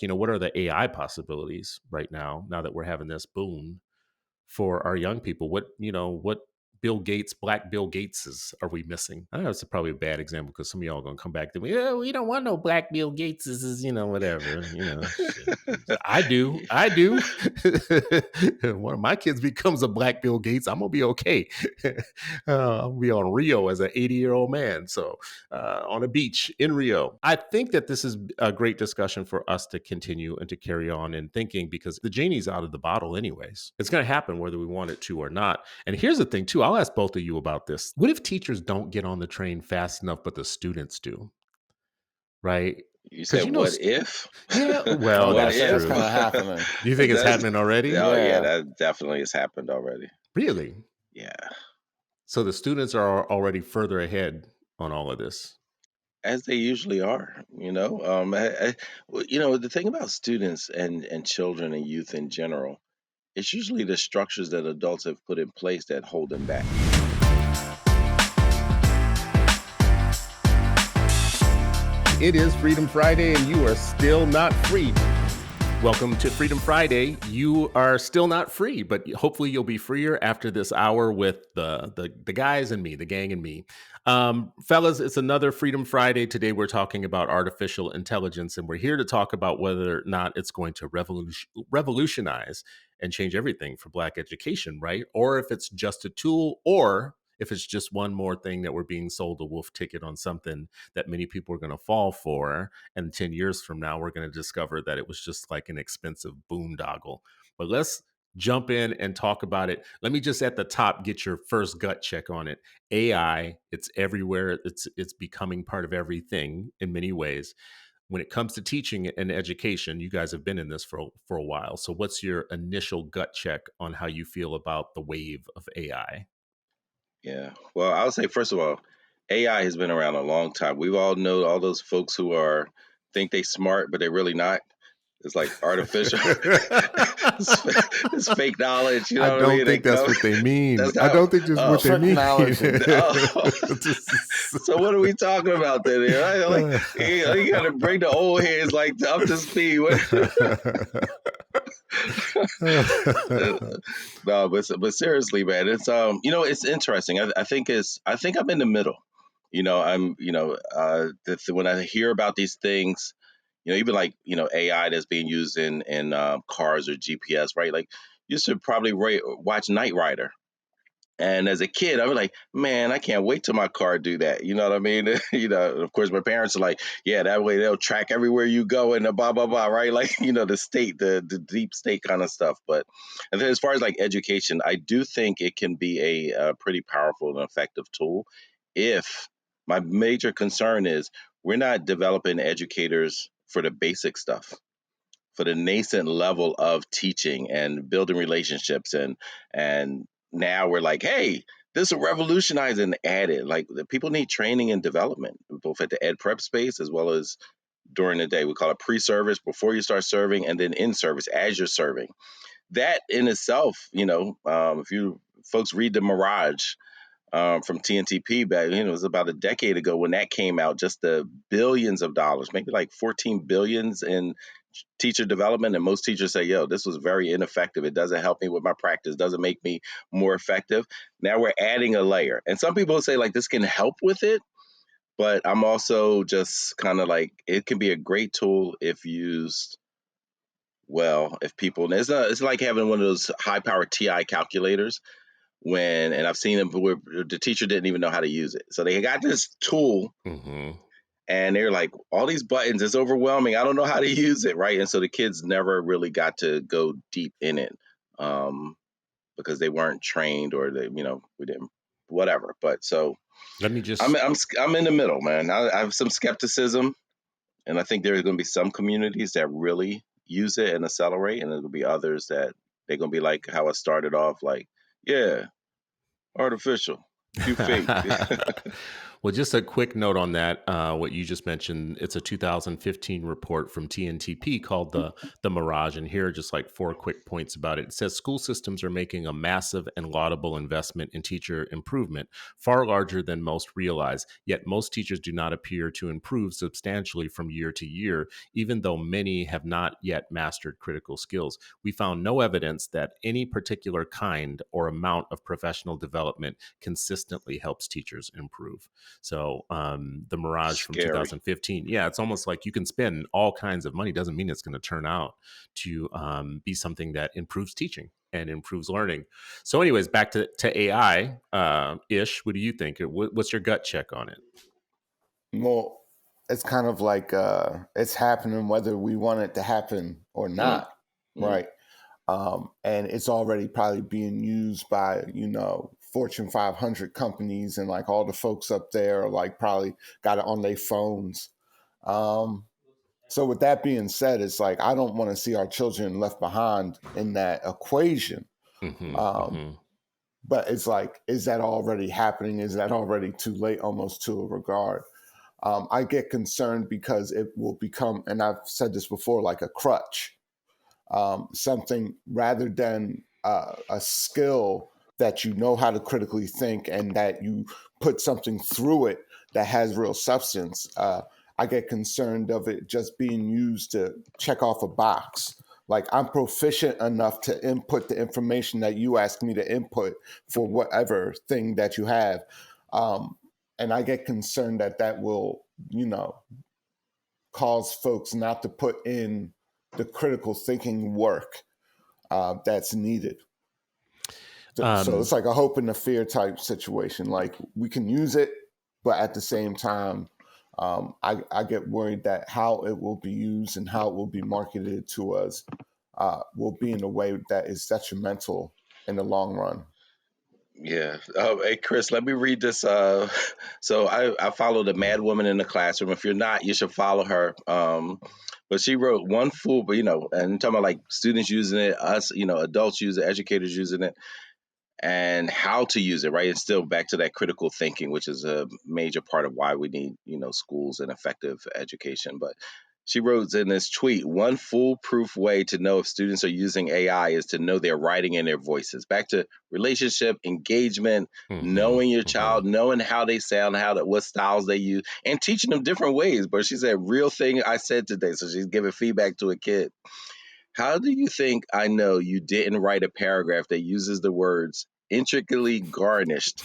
what are the AI possibilities right now that we're having this boom for our young people? What Bill Gates, Black Bill Gateses are we missing? I know it's probably a bad example because some of y'all are going to come back to me. Yeah, we don't want no Black Bill Gateses, whatever, shit. I do. One of my kids becomes a Black Bill Gates, I'm going to be okay. I'll be on Rio as an 80-year-old man. So on a beach in Rio. I think that this is a great discussion for us to continue and to carry on in thinking, because the genie's out of the bottle anyways. It's going to happen whether we want it to or not. And here's the thing too, I'll ask both of you about this. What if teachers don't get on the train fast enough, but the students do? Right? You said, what if? Yeah, well, What that's if? true. That's kind of happening. Do you think it's happening already? Oh, yeah, Yeah. that definitely has happened already. Really? Yeah. So the students are already further ahead on all of this. As they usually are, the thing about students and children and youth in general, it's usually the structures that adults have put in place that hold them back. It is Freedom Friday, and you are still not free. Welcome to Freedom Friday. You are still not free, but hopefully you'll be freer after this hour with the guys and me, the gang and me. Fellas, it's another Freedom Friday. Today we're talking about artificial intelligence, and we're here to talk about whether or not it's going to revolutionize and change everything for Black education, right? Or if it's just a tool, or if it's just one more thing that we're being sold a wolf ticket on something that many people are going to fall for. And 10 years from now, we're going to discover that it was just like an expensive boondoggle. But let's jump in and talk about it. Let me just at the top get your first gut check on it. AI, it's everywhere. It's becoming part of everything in many ways. When it comes to teaching and education, you guys have been in this for a while. So what's your initial gut check on how you feel about the wave of AI? Yeah. Well, I would say, first of all, AI has been around a long time. We've all know all those folks who think they smart, but they're really not. It's like artificial. it's fake knowledge. You know I don't think that's what they mean. I don't think that's what they mean. So what are we talking about then? Like, you got to bring the old heads like up to speed. No, but seriously, man, it's it's interesting. I think I'm in the middle. When I hear about these things, even like AI that's being used in cars or GPS, right? Like you should probably watch Knight Rider. And as a kid, I was like, man, I can't wait till my car do that. You know what I mean? Of course, my parents are like, yeah, that way they'll track everywhere you go and the blah, blah, blah, right? Like, the deep state kind of stuff. But and then as far as like education, I do think it can be a pretty powerful and effective tool. If my major concern is we're not developing educators for the basic stuff, for the nascent level of teaching and building relationships, and now we're like, hey, this will revolutionize and add it. Like the people need training and development, both at the ed prep space as well as during the day. We call it pre-service, before you start serving, and then in service as you're serving. That in itself, if you folks read the Mirage from TNTP back, it was about a decade ago when that came out, just the billions of dollars, maybe like 14 billions in teacher development, and most teachers say, yo, this was very ineffective. It doesn't help me with my practice, doesn't make me more effective. Now we're adding a layer, and some people say like this can help with it, but I'm also just kind of like, it can be a great tool if used well. If people, it's like having one of those high powered TI calculators, and I've seen them where the teacher didn't even know how to use it, so they got this tool. Mm-hmm. And they're like, all these buttons, it's overwhelming. I don't know how to use it, right? And so the kids never really got to go deep in it because they weren't trained, or we didn't, whatever. But so let me just, I'm in the middle, man. I have some skepticism, and I think there's going to be some communities that really use it and accelerate, and there's going to be others that they're going to be like how it started off, like, yeah, artificial, you fake. Well, just a quick note on that. What you just mentioned, it's a 2015 report from TNTP called the Mirage, and here are just like four quick points about it. It says school systems are making a massive and laudable investment in teacher improvement, far larger than most realize. Yet most teachers do not appear to improve substantially from year to year, even though many have not yet mastered critical skills. We found no evidence that any particular kind or amount of professional development consistently helps teachers improve. So the Mirage from Scary. 2015, yeah, it's almost like you can spend all kinds of money. Doesn't mean it's going to turn out to be something that improves teaching and improves learning. So, anyways, back to AI. Ish, what do you think? What's your gut check on it? Well, it's kind of like it's happening whether we want it to happen or Mm, not, mm. right? And it's already probably being used by Fortune 500 companies, and like all the folks up there are like probably got it on their phones. Um, so with that being said, it's like I don't want to see our children left behind in that equation. Hmm. Um, Hmm. but it's like, is that already happening? Is that already too late, almost to a regard? I get concerned because it will become, and I've said this before, like a crutch, something rather than a skill that you know how to critically think and that you put something through it that has real substance. I get concerned of it just being used to check off a box. Like I'm proficient enough to input the information that you ask me to input for whatever thing that you have. Um, and I get concerned that that will, you know, cause folks not to put in the critical thinking work that's needed. So Um, it's like a hope and a fear type situation. Like we can use it, but at the same time, I get worried that how it will be used and how it will be marketed to us will be in a way that is detrimental in the long run. Yeah. Hey, Chris, let me read this. So I follow the mad woman in the classroom. If you're not, you should follow her. But she wrote one fool, but and talking about like students using it, us, adults using it, educators using it, and how to use it, right? It's still back to that critical thinking, which is a major part of why we need, schools and effective education. But she wrote in this tweet, one foolproof way to know if students are using AI is to know they're writing in their voices. Back to relationship, engagement, mhm, knowing your child, mhm. knowing how they sound, what styles they use, and teaching them different ways. But she said, real thing I said today. So she's giving feedback to a kid. How do you think I know you didn't write a paragraph that uses the words intricately garnished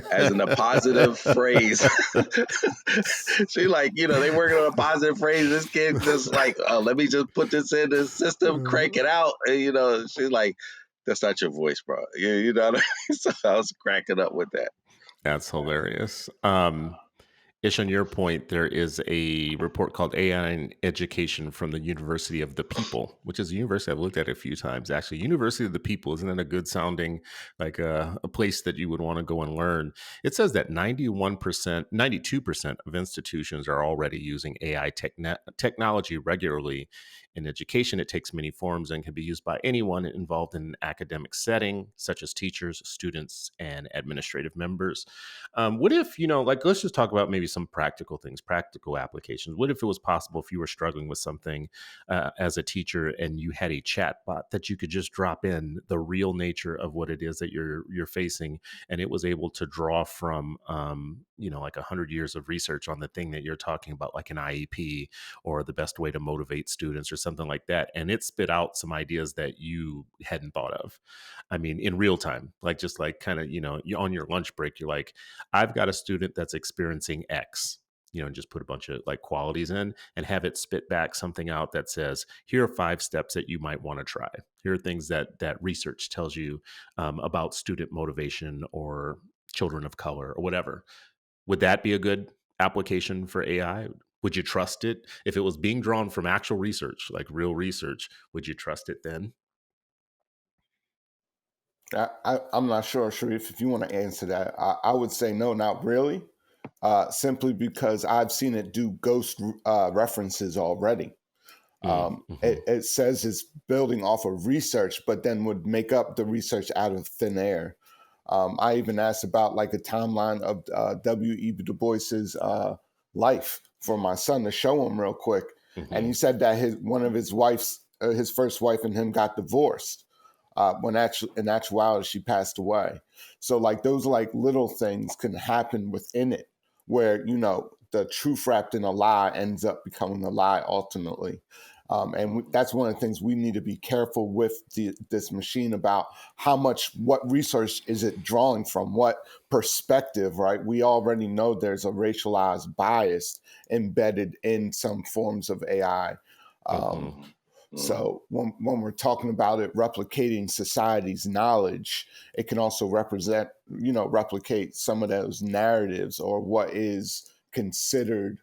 as in a positive phrase? She like, they working on a positive phrase. This kid just like, oh, let me just put this in the system, crank it out. And, she's like, that's not your voice, bro. You know what I mean? So I was cracking up with that. That's hilarious. Ish, on your point, there is a report called AI in Education from the University of the People, which is a university I've looked at a few times. Actually, University of the People, isn't that a good sounding, like a place that you would want to go and learn? It says that 91%, 92% of institutions are already using AI technology regularly. In education, it takes many forms and can be used by anyone involved in an academic setting, such as teachers, students, and administrative members. What if, like, let's just talk about maybe some practical things, practical applications. What if it was possible if you were struggling with something as a teacher and you had a chat bot that you could just drop in the real nature of what it is that you're facing, and it was able to draw from, like 100 years of research on the thing that you're talking about, like an IEP or the best way to motivate students or something like that, and it spit out some ideas that you hadn't thought of. I mean, in real time, like just like kind of, you on your lunch break, you're like, I've got a student that's experiencing X, and just put a bunch of like qualities in and have it spit back something out that says, here are 5 steps that you might want to try. Here are things that research tells you about student motivation or children of color or whatever. Would that be a good application for AI? Would you trust it if it was being drawn from actual research, like real research? Would you trust it then? I'm not sure, Sharif, if you want to answer that. I would say no, not really, simply because I've seen it do ghost references already. Mm-hmm. It says it's building off of research, but then would make up the research out of thin air. I even asked about like a timeline of W.E. Du Bois's life for my son to show him real quick, and Hmm. he said that his first wife and him got divorced. When in actuality she passed away. So like those like little things can happen within it, where the truth wrapped in a lie ends up becoming a lie ultimately. That's one of the things we need to be careful with this machine about what research is it drawing from, what perspective, right? We already know there's a racialized bias embedded in some forms of AI. Hmm. Um, so when we're talking about it replicating society's knowledge, it can also replicate some of those narratives or what is considered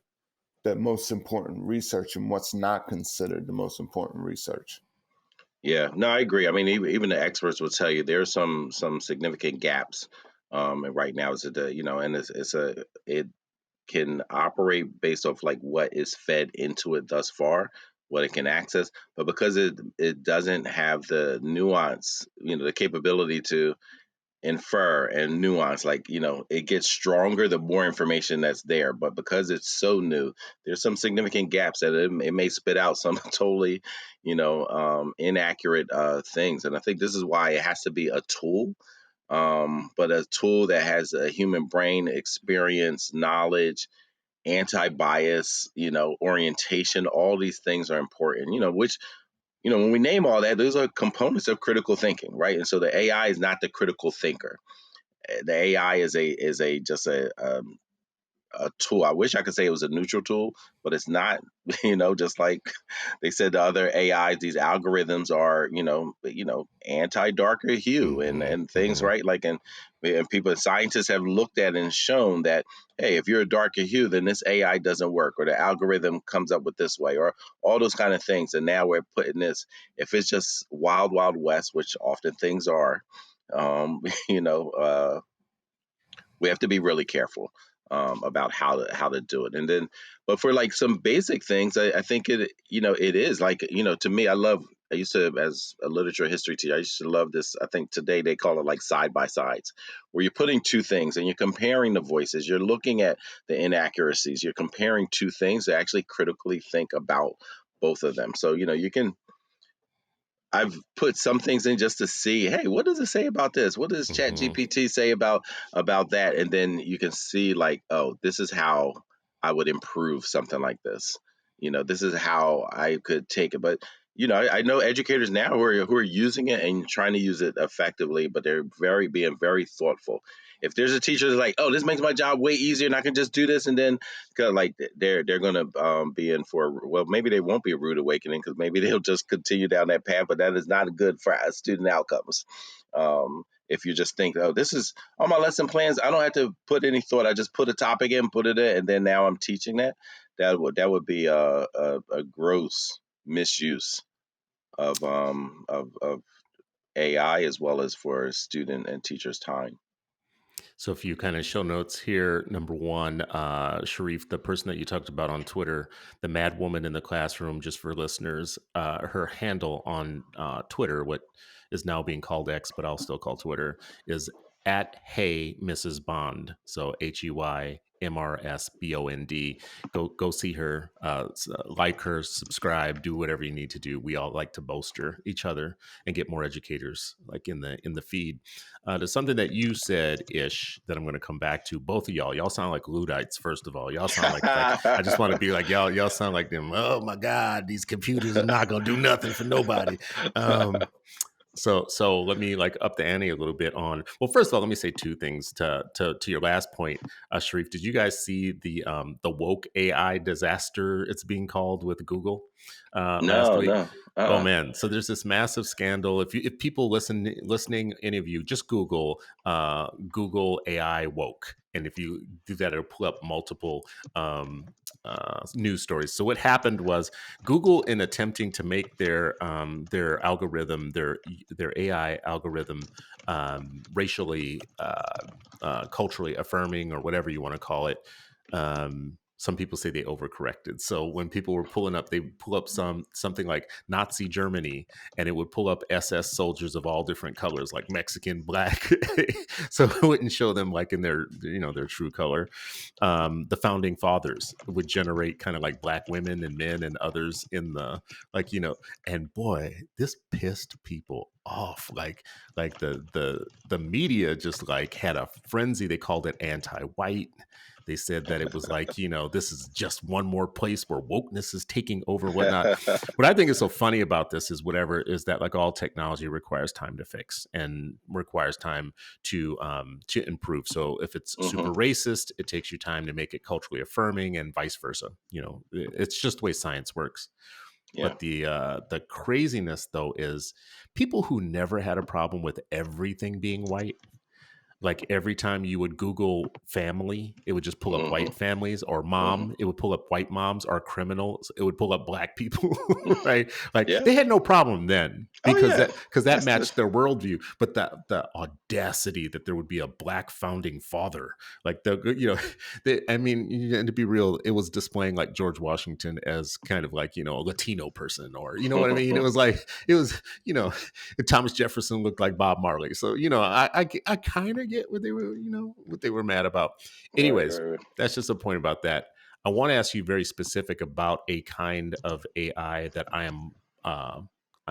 the most important research and what's not considered the most important research. Yeah, no, I agree. I mean, even the experts will tell you there's some significant gaps. And right now is the and it can operate based off like what is fed into it thus far, what it can access, but because it doesn't have the nuance, the capability to infer and nuance, like it gets stronger the more information that's there, but because it's so new, there's some significant gaps that it may spit out some totally inaccurate things, and I think this is why it has to be a tool, but a tool that has a human brain experience, knowledge, anti-bias, orientation. All these things are important, which when we name all that, those are components of critical thinking, right? And so the AI is not the critical thinker. The AI is a just a tool. I wish I could say it was a neutral tool, but it's not. Just like they said, the other AIs, these algorithms are, anti darker hue and Hmm. things, Hmm. right? Like, and people, scientists have looked at and shown that, hey, if you're a darker hue, then this AI doesn't work, or the algorithm comes up with this way, or all those kind of things. And now we're putting this. If it's just wild, wild west, which often things are, um, you know. We have to be really careful about how to do it. And then, but for like some basic things, I think it is like to me, I used to, as a literature history teacher, I used to love this. I think today they call it like side by sides, where you're putting two things and you're comparing the voices. You're looking at the inaccuracies. You're comparing two things to actually critically think about both of them. So you can I've put some things in just to see, hey, what does it say about this? What does Chat Hmm. GPT say about that? And then you can see like, oh, this is how I would improve something like this. This is how I could take it. But I know educators now who are using it and trying to use it effectively, but they're being very thoughtful. If there's a teacher that's like, oh, this makes my job way easier, and I can just do this, and then like they're gonna be in for, well, maybe they won't be a rude awakening because maybe they'll just continue down that path, but that is not good for our student outcomes. If you just think, oh, this is all my lesson plans, I don't have to put any thought, I just put a topic in, put it in, and then now I'm teaching that. That would be a gross misuse of AI, as well as for student and teachers' time. So, a few kind of show notes here. Number one, Sharif, the person that you talked about on Twitter, the mad woman in the classroom, just for listeners, her handle on Twitter, what is now being called X, but I'll still call Twitter, is at Hey Mrs. Bond. So HeyMrsBond. Go see her, like her, subscribe, do whatever you need to do. We all like to bolster each other and get more educators like in the feed. To something that you said, Ish, that I'm going to come back to. Both of y'all, sound like Luddites. First of all, y'all sound like I just want to be like y'all. Y'all sound like them. Oh my God, these computers are not going to do nothing for nobody. So let me like up the ante a little bit on. Well, first of all, let me say two things to your last point, Sharif. Did you guys see the woke AI disaster? It's being called with Google last No, week. no. Oh Uh-uh. man, so there's this massive scandal. If people listening, any of you, just Google AI woke, and if you do that, it'll pull up multiple news stories. So what happened was Google, in attempting to make their algorithm, their AI algorithm, racially, culturally affirming, or whatever you want to call it. Some people say they overcorrected. So when people were pulling up, they pull up something like Nazi Germany, and it would pull up SS soldiers of all different colors, like Mexican, black. So it wouldn't show them like in their, their true color. The founding fathers would generate kind of like black women and men and others in the, like, and boy, this pissed people off. Like the media just like had a frenzy. They called it anti-white. They said that it was like, this is just one more place where wokeness is taking over, whatnot. What I think is so funny about this is that like all technology requires time to fix and requires time to improve. So if it's super racist, it takes you time to make it culturally affirming, and vice versa. It's just the way science works. Yeah. But the craziness though is people who never had a problem with everything being white. Like every time you would Google family, it would just pull up white families, or mom, it would pull up white moms, or criminals, it would pull up black people, right? Like Yeah. they had no problem then Oh, because yeah. that matched their worldview. But the audacity that there would be a black founding father, like I mean, and to be real, it was displaying like George Washington as kind of like, a Latino person, or you know what I mean? It was like, Thomas Jefferson looked like Bob Marley. So, I kind of get what they were mad about. Anyways, Right. that's just a point about that. I want to ask you very specific about a kind of AI that I'm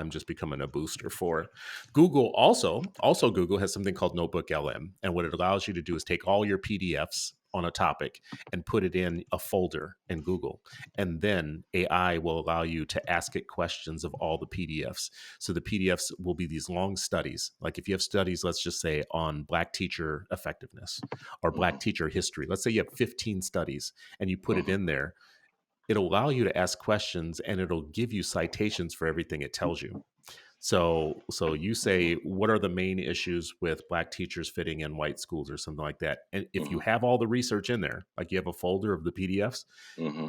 just becoming a booster for. Google also Google has something called Notebook LM, and what it allows you to do is take all your PDFs on a topic and put it in a folder in Google, and then AI will allow you to ask it questions of all the PDFs. So the PDFs will be these long studies. Like if you have studies, let's just say on Black teacher effectiveness or Black teacher history, let's say you have 15 studies and you put it in there, it'll allow you to ask questions and it'll give you citations for everything it tells you. So you say, what are the main issues with Black teachers fitting in white schools or something like that? And if you have all the research in there, like you have a folder of the PDFs,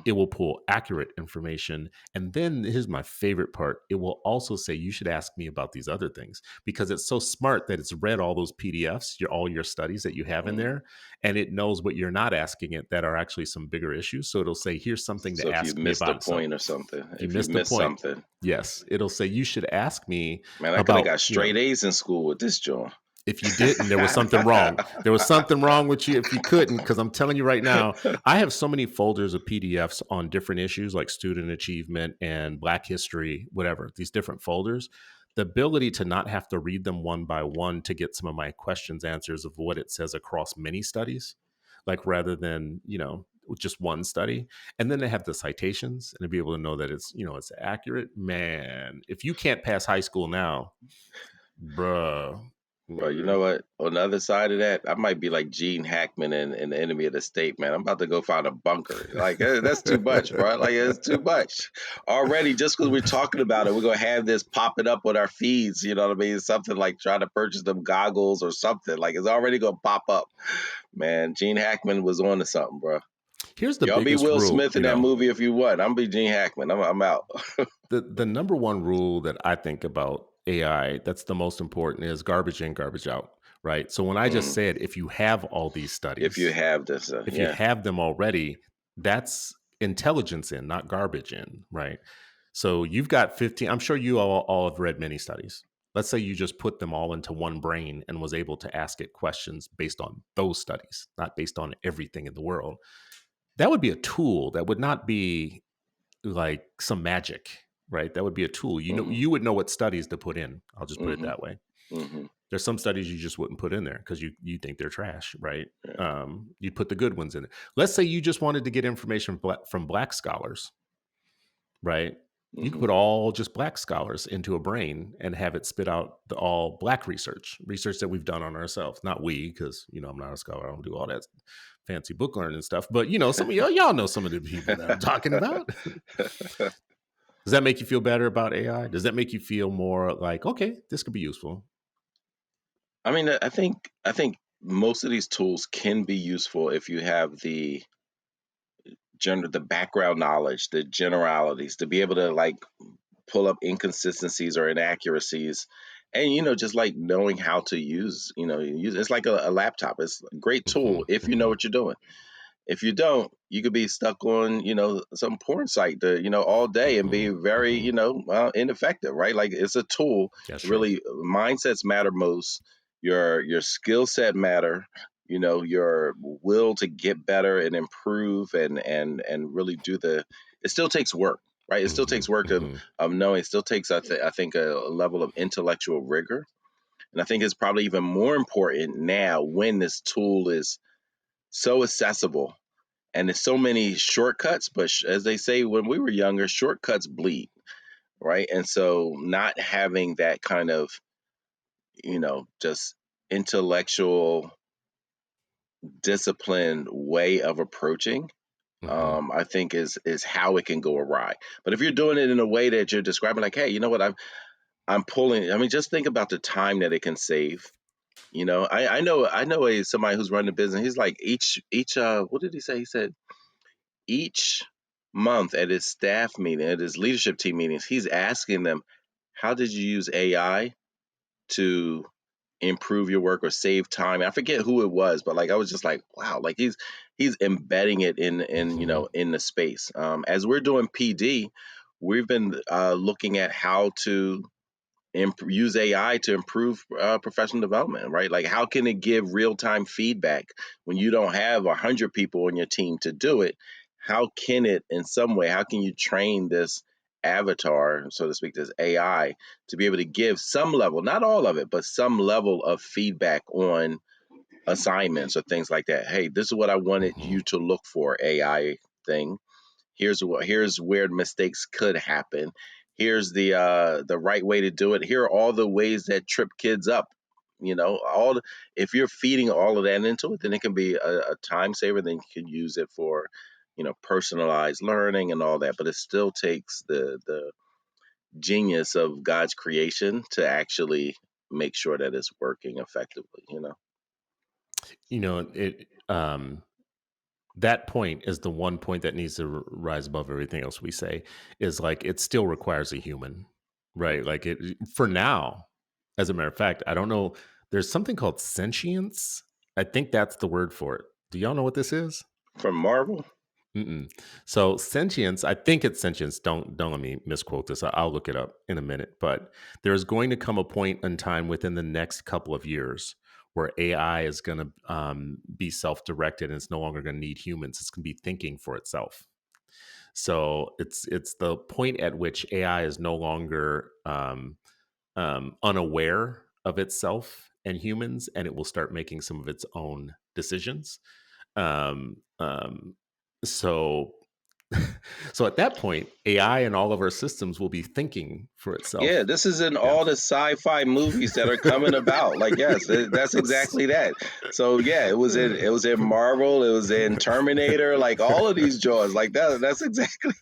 it will pull accurate information. And then here's my favorite part. It will also say, you should ask me about these other things, because it's so smart that it's read all those PDFs, all your studies that you have in there, and it knows what you're not asking it that are actually some bigger issues. So it'll say, here's something So to if you ask me missed a about. point or something, If you missed a point, something, yes, it'll say, you should ask me man, I could have about, got straight A's in school with this joint. if you didn't, there was something wrong. There was something wrong with you if you couldn't, because I'm telling you right now, I have so many folders of PDFs on different issues like student achievement and Black history, whatever, these different folders. The ability to not have to read them one by one to get some of my questions answers of what it says across many studies, like rather than, just one study. And then they have the citations and to be able to know that it's, it's accurate. Man, if you can't pass high school now, bruh. Bro, you know what? On the other side of that, I might be like Gene Hackman in The Enemy of the State, man. I'm about to go find a bunker. Like, that's too much, bro. Like, it's too much. Already, just because we're talking about it, we're going to have this popping up on our feeds. You know what I mean? Something like trying to purchase them goggles or something. Like, it's already going to pop up. Man, Gene Hackman was on to something, bro. Here's the Y'all be biggest Will rule, Smith in that movie if you want. I'm be Gene Hackman. I'm out. The number one rule that I think about AI that's the most important is garbage in, garbage out, right? So when I just said, if you have all these studies, If you have this, if you have them already, that's intelligence in, not garbage in, right? So you've got 15, I'm sure you all have read many studies. Let's say you just put them all into one brain and was able to ask it questions based on those studies, not based on everything in the world. That would be a tool. That would not be like some magic, right? That would be a tool. You would know what studies to put in. I'll just put it that way. There's some studies you just wouldn't put in there because you think they're trash, right? Yeah. You put the good ones in it. Let's say you just wanted to get information from Black scholars, right? You could put all just Black scholars into a brain and have it spit out all Black research that we've done on ourselves. Not we, because I'm not a scholar. I don't do all that fancy book learning stuff. But some of y'all know some of the people that I'm talking about. Does that make you feel better about AI? Does that make you feel more like, okay, this could be useful? I mean, I think most of these tools can be useful if you have the background knowledge, the generalities, to be able to like pull up inconsistencies or inaccuracies, and just like knowing how to use it's like a laptop. It's a great tool if you know what you're doing. If you don't, you could be stuck on, some porn site, all day and be Hmm. very, Hmm. ineffective, right? Like it's a tool. That's true. Really, mindsets matter most. Your skill set matter. Your will to get better and improve and really do the. It still takes work, right? It still Hmm. takes work of Hmm. knowing. It still takes, I think, a level of intellectual rigor, and I think it's probably even more important now when this tool is so accessible and there's so many shortcuts. But as they say, when we were younger, shortcuts bleed, right? And so not having that kind of, just intellectual, disciplined way of approaching, Hmm. I think is how it can go awry. But if you're doing it in a way that you're describing, like, hey, you know what, I'm pulling. I mean, just think about the time that it can save. I know somebody who's running a business. He's like each what did he say? He said each month at his staff meeting, at his leadership team meetings, he's asking them, how did you use AI to improve your work or save time? I forget who it was, but like I was just like, wow, like he's embedding it in Hmm. in the space. As we're doing PD, we've been looking at how to use AI to improve professional development, right? Like, how can it give real time feedback when you don't have 100 people on your team to do it? How can it, in some way, how can you train this avatar, so to speak, this AI, to be able to give some level, not all of it, but some level of feedback on assignments or things like that? Hey, this is what I wanted Hmm. you to look for, AI thing. Here's where mistakes could happen. Here's the right way to do it. Here are all the ways that trip kids up. If you're feeding all of that into it, then it can be a time saver. Then you can use it for, personalized learning and all that. But it still takes the genius of God's creation to actually make sure that it's working effectively. It that point is the one point that needs to rise above everything else we say, is like it still requires a human, right? Like it for now. As a matter of fact, I don't know. There's something called sentience. I think that's the word for it. Do y'all know what this is? From Marvel. Mm-mm. So sentience, I think it's sentience. Don't let me misquote this. I'll look it up in a minute. But there's going to come a point in time within the next couple of years where AI is going to be self-directed, and it's no longer going to need humans. It's going to be thinking for itself. So it's the point at which AI is no longer unaware of itself and humans, and it will start making some of its own decisions. Um, um, so so at that point, AI and all of our systems will be thinking for Yeah, itself. this is in Yeah. all the sci-fi movies that are coming about. Like, yes, that's exactly that. So yeah, it was in Marvel, it was in Terminator, like all of these jaws, like that. That's exactly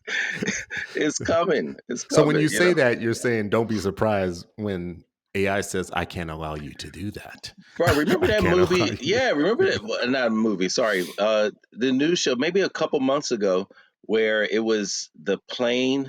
it's coming. It's So when coming. you say that, you're saying don't be surprised when AI says, "I can't allow you to do that. Bro, remember I that can't allow movie? you." Yeah, remember that? Not a movie. Sorry, the news show maybe a couple months ago where it was the plane.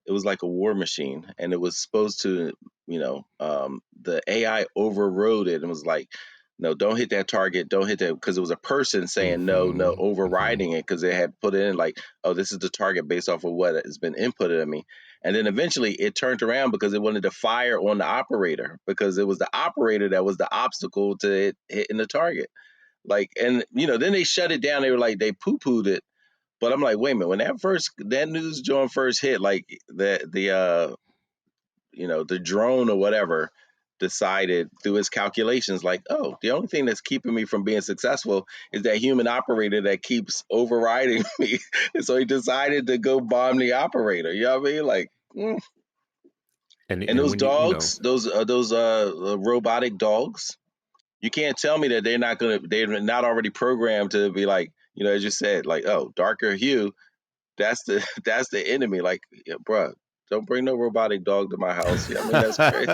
It was like a war machine, and it was supposed to, the AI overrode it and was like, no, don't hit that target, don't hit that, because it was a person saying no, no, Hmm. Hmm. overriding it because they had put it in like, oh, this is the target based off of what has been inputted in me. And then eventually it turned around because it wanted to fire on the operator because it was the operator that was the obstacle to it hitting the target. Like, and then they shut it down. They were like, they poo pooed it, but I'm like, wait a minute, when that news joint first hit, like the drone or whatever decided through his calculations, like, oh, the only thing that's keeping me from being successful is that human operator that keeps overriding me. And so he decided to go bomb the operator. You know what I mean? Like, and And those when you dogs, those robotic dogs, you can't tell me that they're not already programmed to be like, as you said, like, oh, darker hue, that's the that's the enemy. Like, yeah, bruh, don't bring no robotic dog to my house. Yeah, I mean that's crazy.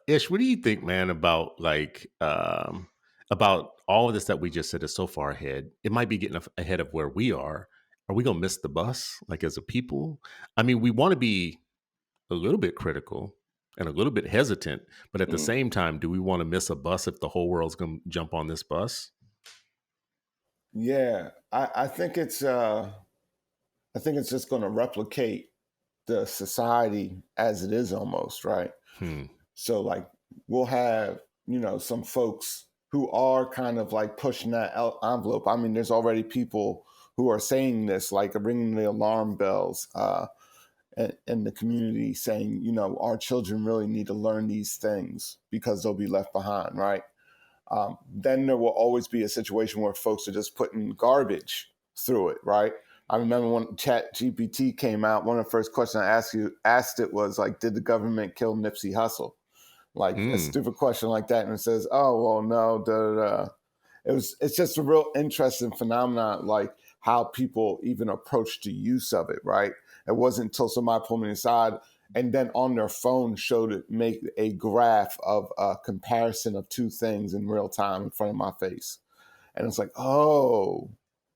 Ish, what do you think, man, about about all of this that we just said is so far ahead? It might be getting ahead of where we are. Are we gonna miss the bus, like as a people? I mean, we want to be a little bit critical. and a little bit hesitant, but at the Mm. same time, do we want to miss a bus if the whole world's going to jump on this bus? Yeah, I think it's just going to replicate the society as it is almost, right? Hmm. So like we'll have, some folks who are kind of like pushing that envelope. I mean, there's already people who are saying this, like ringing the alarm bells in the community, saying, our children really need to learn these things because they'll be left behind, right? Then there will always be a situation where folks are just putting garbage through it, right? I remember when Chat GPT came out, one of the first questions I asked it was like, did the government kill Nipsey Hussle? Like a Hmm. stupid question like that, and it says, "Oh well, no." Da, da, da. It's just a real interesting phenomenon, like how people even approach the use of it. Right? It wasn't until somebody pulled me aside and then on their phone showed it make a graph of a comparison of two things in real time in front of my face, and it's like, oh.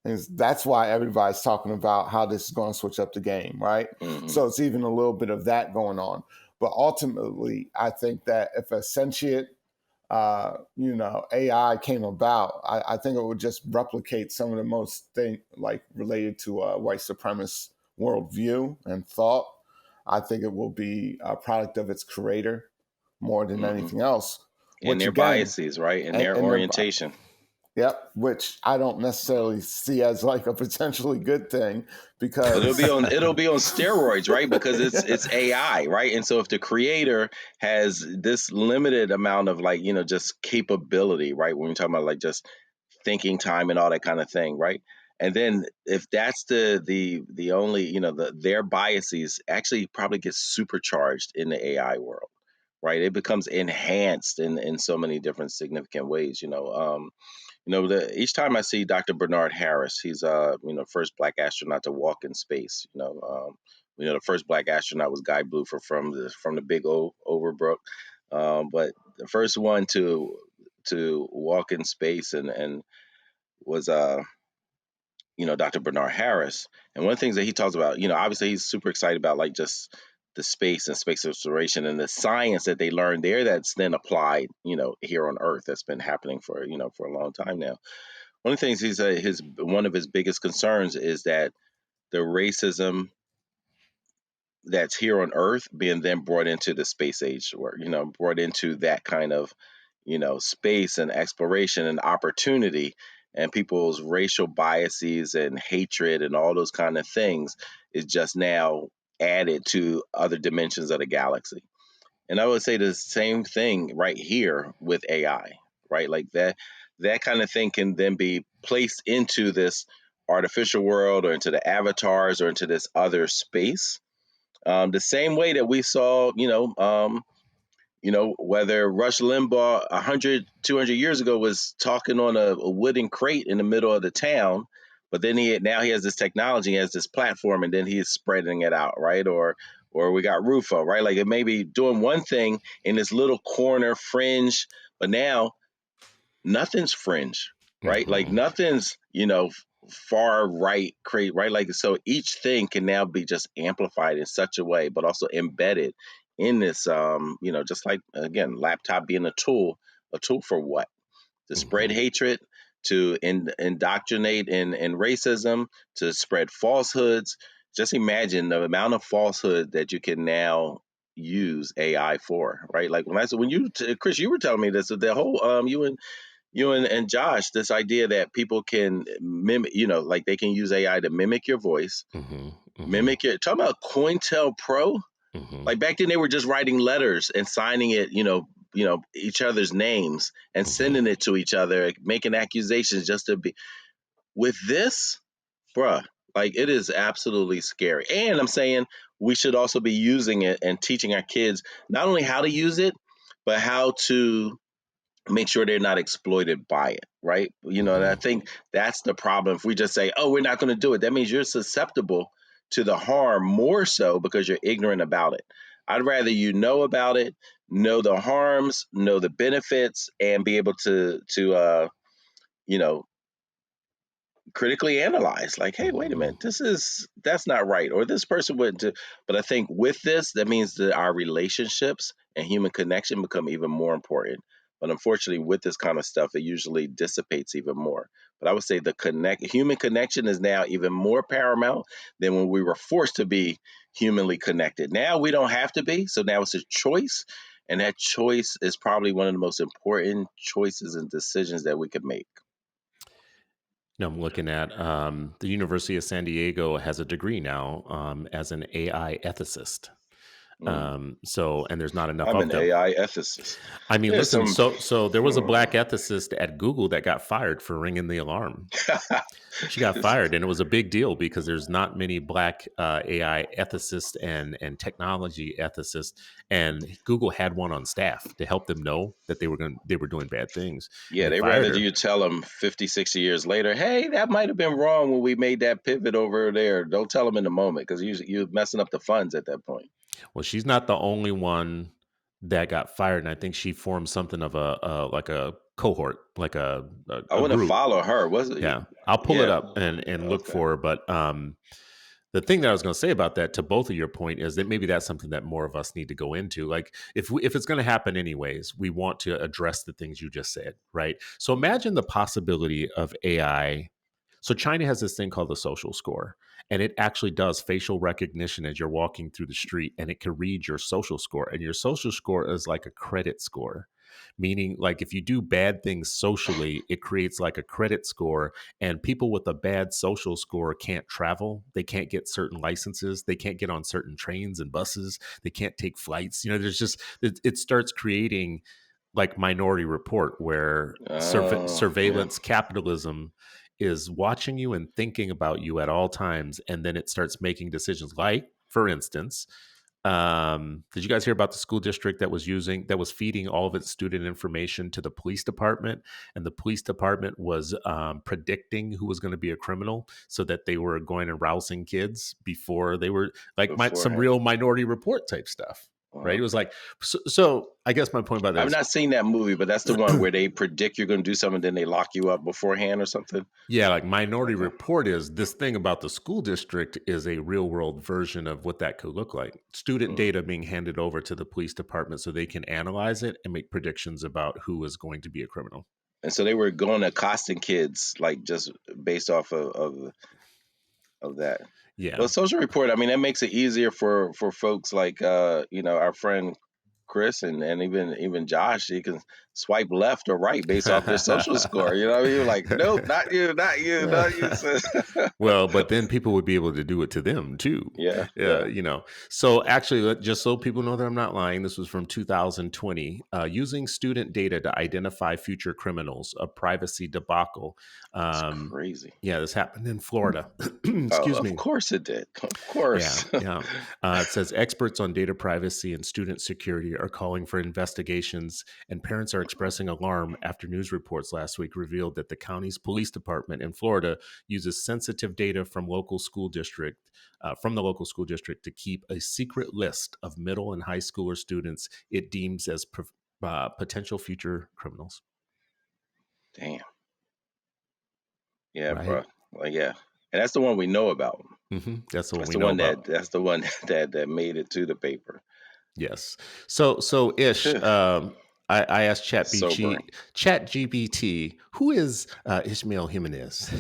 And that's why everybody's talking about how this is going to switch up the game, right? Hmm. So it's even a little bit of that going on. But ultimately, I think that if a sentient, AI came about, I think it would just replicate some of the most thing like related to white supremacist worldview and thought. I think it will be a product of its creator more than Hmm. anything else. And Which their again, biases, right? And and, their and their orientation. Yep, which I don't necessarily see as like a potentially good thing It'll be because on it'll be on steroids, right? Because yeah. it's AI, right? And so if the creator has this limited amount of like, just capability, right? When we're talking about like just thinking time and all that kind of thing, right? And then if that's the only, their biases actually probably get supercharged in the AI world, right? It becomes enhanced in so many different significant ways, each time I see Dr. Bernard Harris, he's first black astronaut to walk in space. The first black astronaut was Guy Bluford from the Big O Overbrook, but the first one to walk in space and was Dr. Bernard Harris. And one of the things that he talks about, obviously he's super excited about like just the space and space exploration and the science that they learned there that's then applied, here on Earth. That's been happening for a long time now. One of the things he's his one of his biggest concerns is that the racism that's here on Earth being then brought into the space age, or brought into that kind of space and exploration and opportunity, and people's racial biases and hatred and all those kind of things is just now added to other dimensions of the galaxy. And I would say the same thing right here with AI, right? Like that kind of thing can then be placed into this artificial world or into the avatars or into this other space. The same way that we saw, whether Rush Limbaugh 100, 200 years ago was talking on a wooden crate in the middle of the town, but then now he has this technology, he has this platform, and then he is spreading it out, right? Or we got Rufo, right? Like it may be doing one thing in this little corner fringe, but now nothing's fringe, right? Like Hmm. nothing's, far right, create right. Like so each thing can now be just amplified in such a way, but also embedded in this just like again, laptop being a tool for what? To spread Hmm. hatred, to indoctrinate in racism, to spread falsehoods. Just imagine the amount of falsehood that you can now use AI for, right? Like when you Chris, you were telling me this, the whole you and Josh, this idea that people can mimic, like they can use AI to mimic your voice, Hmm. Hmm. mimic your talking about COINTELPRO. Hmm. Like back then they were just writing letters and signing it, each other's names and Hmm. sending it to each other, making accusations just to be with this, bruh. Like it is absolutely scary. And I'm saying we should also be using it and teaching our kids not only how to use it, but how to make sure they're not exploited by it, right? And I Hmm. think that's the problem. If we just say, oh, we're not going to do it, that means you're susceptible to the harm more so because you're ignorant about it. I'd rather you know about it, know the harms, know the benefits, and be able to you know critically analyze, like, hey, wait a minute, that's not right, or this person wouldn't do. But I think with this, that means that our relationships and human connection become even more important. But unfortunately, with this kind of stuff, it usually dissipates even more. But I would say the human connection is now even more paramount than when we were forced to be humanly connected. Now we don't have to be, so now it's a choice, and that choice is probably one of the most important choices and decisions that we could make. Now I'm looking at the University of San Diego has a degree now as an AI ethicist. Mm. And there's not enough I'm of an them. AI ethicist. I mean, There's listen, some. so there was a black ethicist at Google that got fired for ringing the alarm. She got fired, and it was a big deal because there's not many black AI ethicists and technology ethicists, and Google had one on staff to help them know that they were doing bad things, and Yeah, they they fired rather her. you tell them 50, 60 years later, hey, that might have been wrong when we made that pivot over there. Don't tell them in the moment, because you're messing up the funds at that point. Well, she's not the only one that got fired, and I think she formed something of like a cohort, like I a want to group. follow her. Was it? Yeah, I'll pull it Yeah. up and look Okay. for her. But the thing that I was going to say about that, to both of your point, is that maybe that's something that more of us need to go into. Like, if it's going to happen anyways, we want to address the things you just said, right? So imagine the possibility of AI. So China has this thing called the social score, and it actually does facial recognition as you're walking through the street, and it can read your social score, and your social score is like a credit score. Meaning, like, if you do bad things socially, it creates like a credit score, and people with a bad social score can't travel. They can't get certain licenses. They can't get on certain trains and buses. They can't take flights. There's just, it starts creating like Minority Report, where Oh, yeah. surveillance capitalism is watching you and thinking about you at all times, and then it starts making decisions. Like, for instance, did you guys hear about the school district that was feeding all of its student information to the police department, and the police department was predicting who was going to be a criminal, so that they were going and rousing kids before they were like some Beforehand. real Minority Report type stuff, right? Wow. It was like, so I guess my point about that I've is, not seen that movie, but that's the one where they predict you're going to do something, then they lock you up beforehand or something. yeah, like Minority Okay. Report is this thing about the school district is a real world version of what that could look like. Student Mm. data being handed over to the police department so they can analyze it and make predictions about who is going to be a criminal. And so they were going accosting kids, like, just based off of that. Yeah. Well, social report, I mean, that makes it easier for folks like our friend Chris and even Josh. You can swipe left or right based off their social score. You know what I mean? Like, nope, not you, not you, not you. Well, but then people would be able to do it to them too. Yeah, Yeah, yeah. So actually, just so people know that I'm not lying, this was from 2020. Using student data to identify future criminals, a privacy debacle. It's Um, crazy. yeah, this happened in Florida. Oh, Excuse of me. course it did. Of Yeah, course. yeah. It says experts on data privacy and student security are calling for investigations, and parents are expressing alarm after news reports last week revealed that the county's police department in Florida uses sensitive data from the local school district to keep a secret list of middle and high schooler students it deems as potential future criminals. Damn. Yeah, Right. bro. Well, yeah, and that's the one we know about. That's the one That's we the know one about. that's the one that made it to the paper. Yes. So Ish, I asked Sobering. ChatGPT, who is Ismael Jimenez?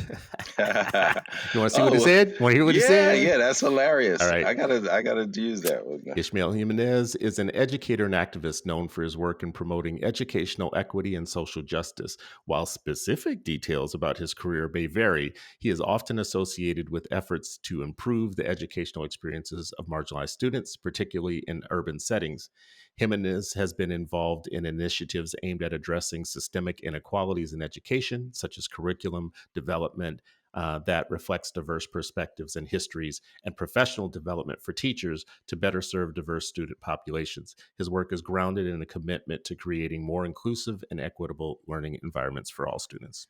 You want to see what it Oh, said? Want to hear what it yeah, said? yeah, that's All hilarious. right. I gotta use that one. Ismael Jimenez is an educator and activist known for his work in promoting educational equity and social justice. While specific details about his career may vary, he is often associated with efforts to improve the educational experiences of marginalized students, particularly in urban settings. Jimenez has been involved in initiatives aimed at addressing systemic inequalities in education, such as curriculum development that reflects diverse perspectives and histories, and professional development for teachers to better serve diverse student populations. His work is grounded in a commitment to creating more inclusive and equitable learning environments for all students.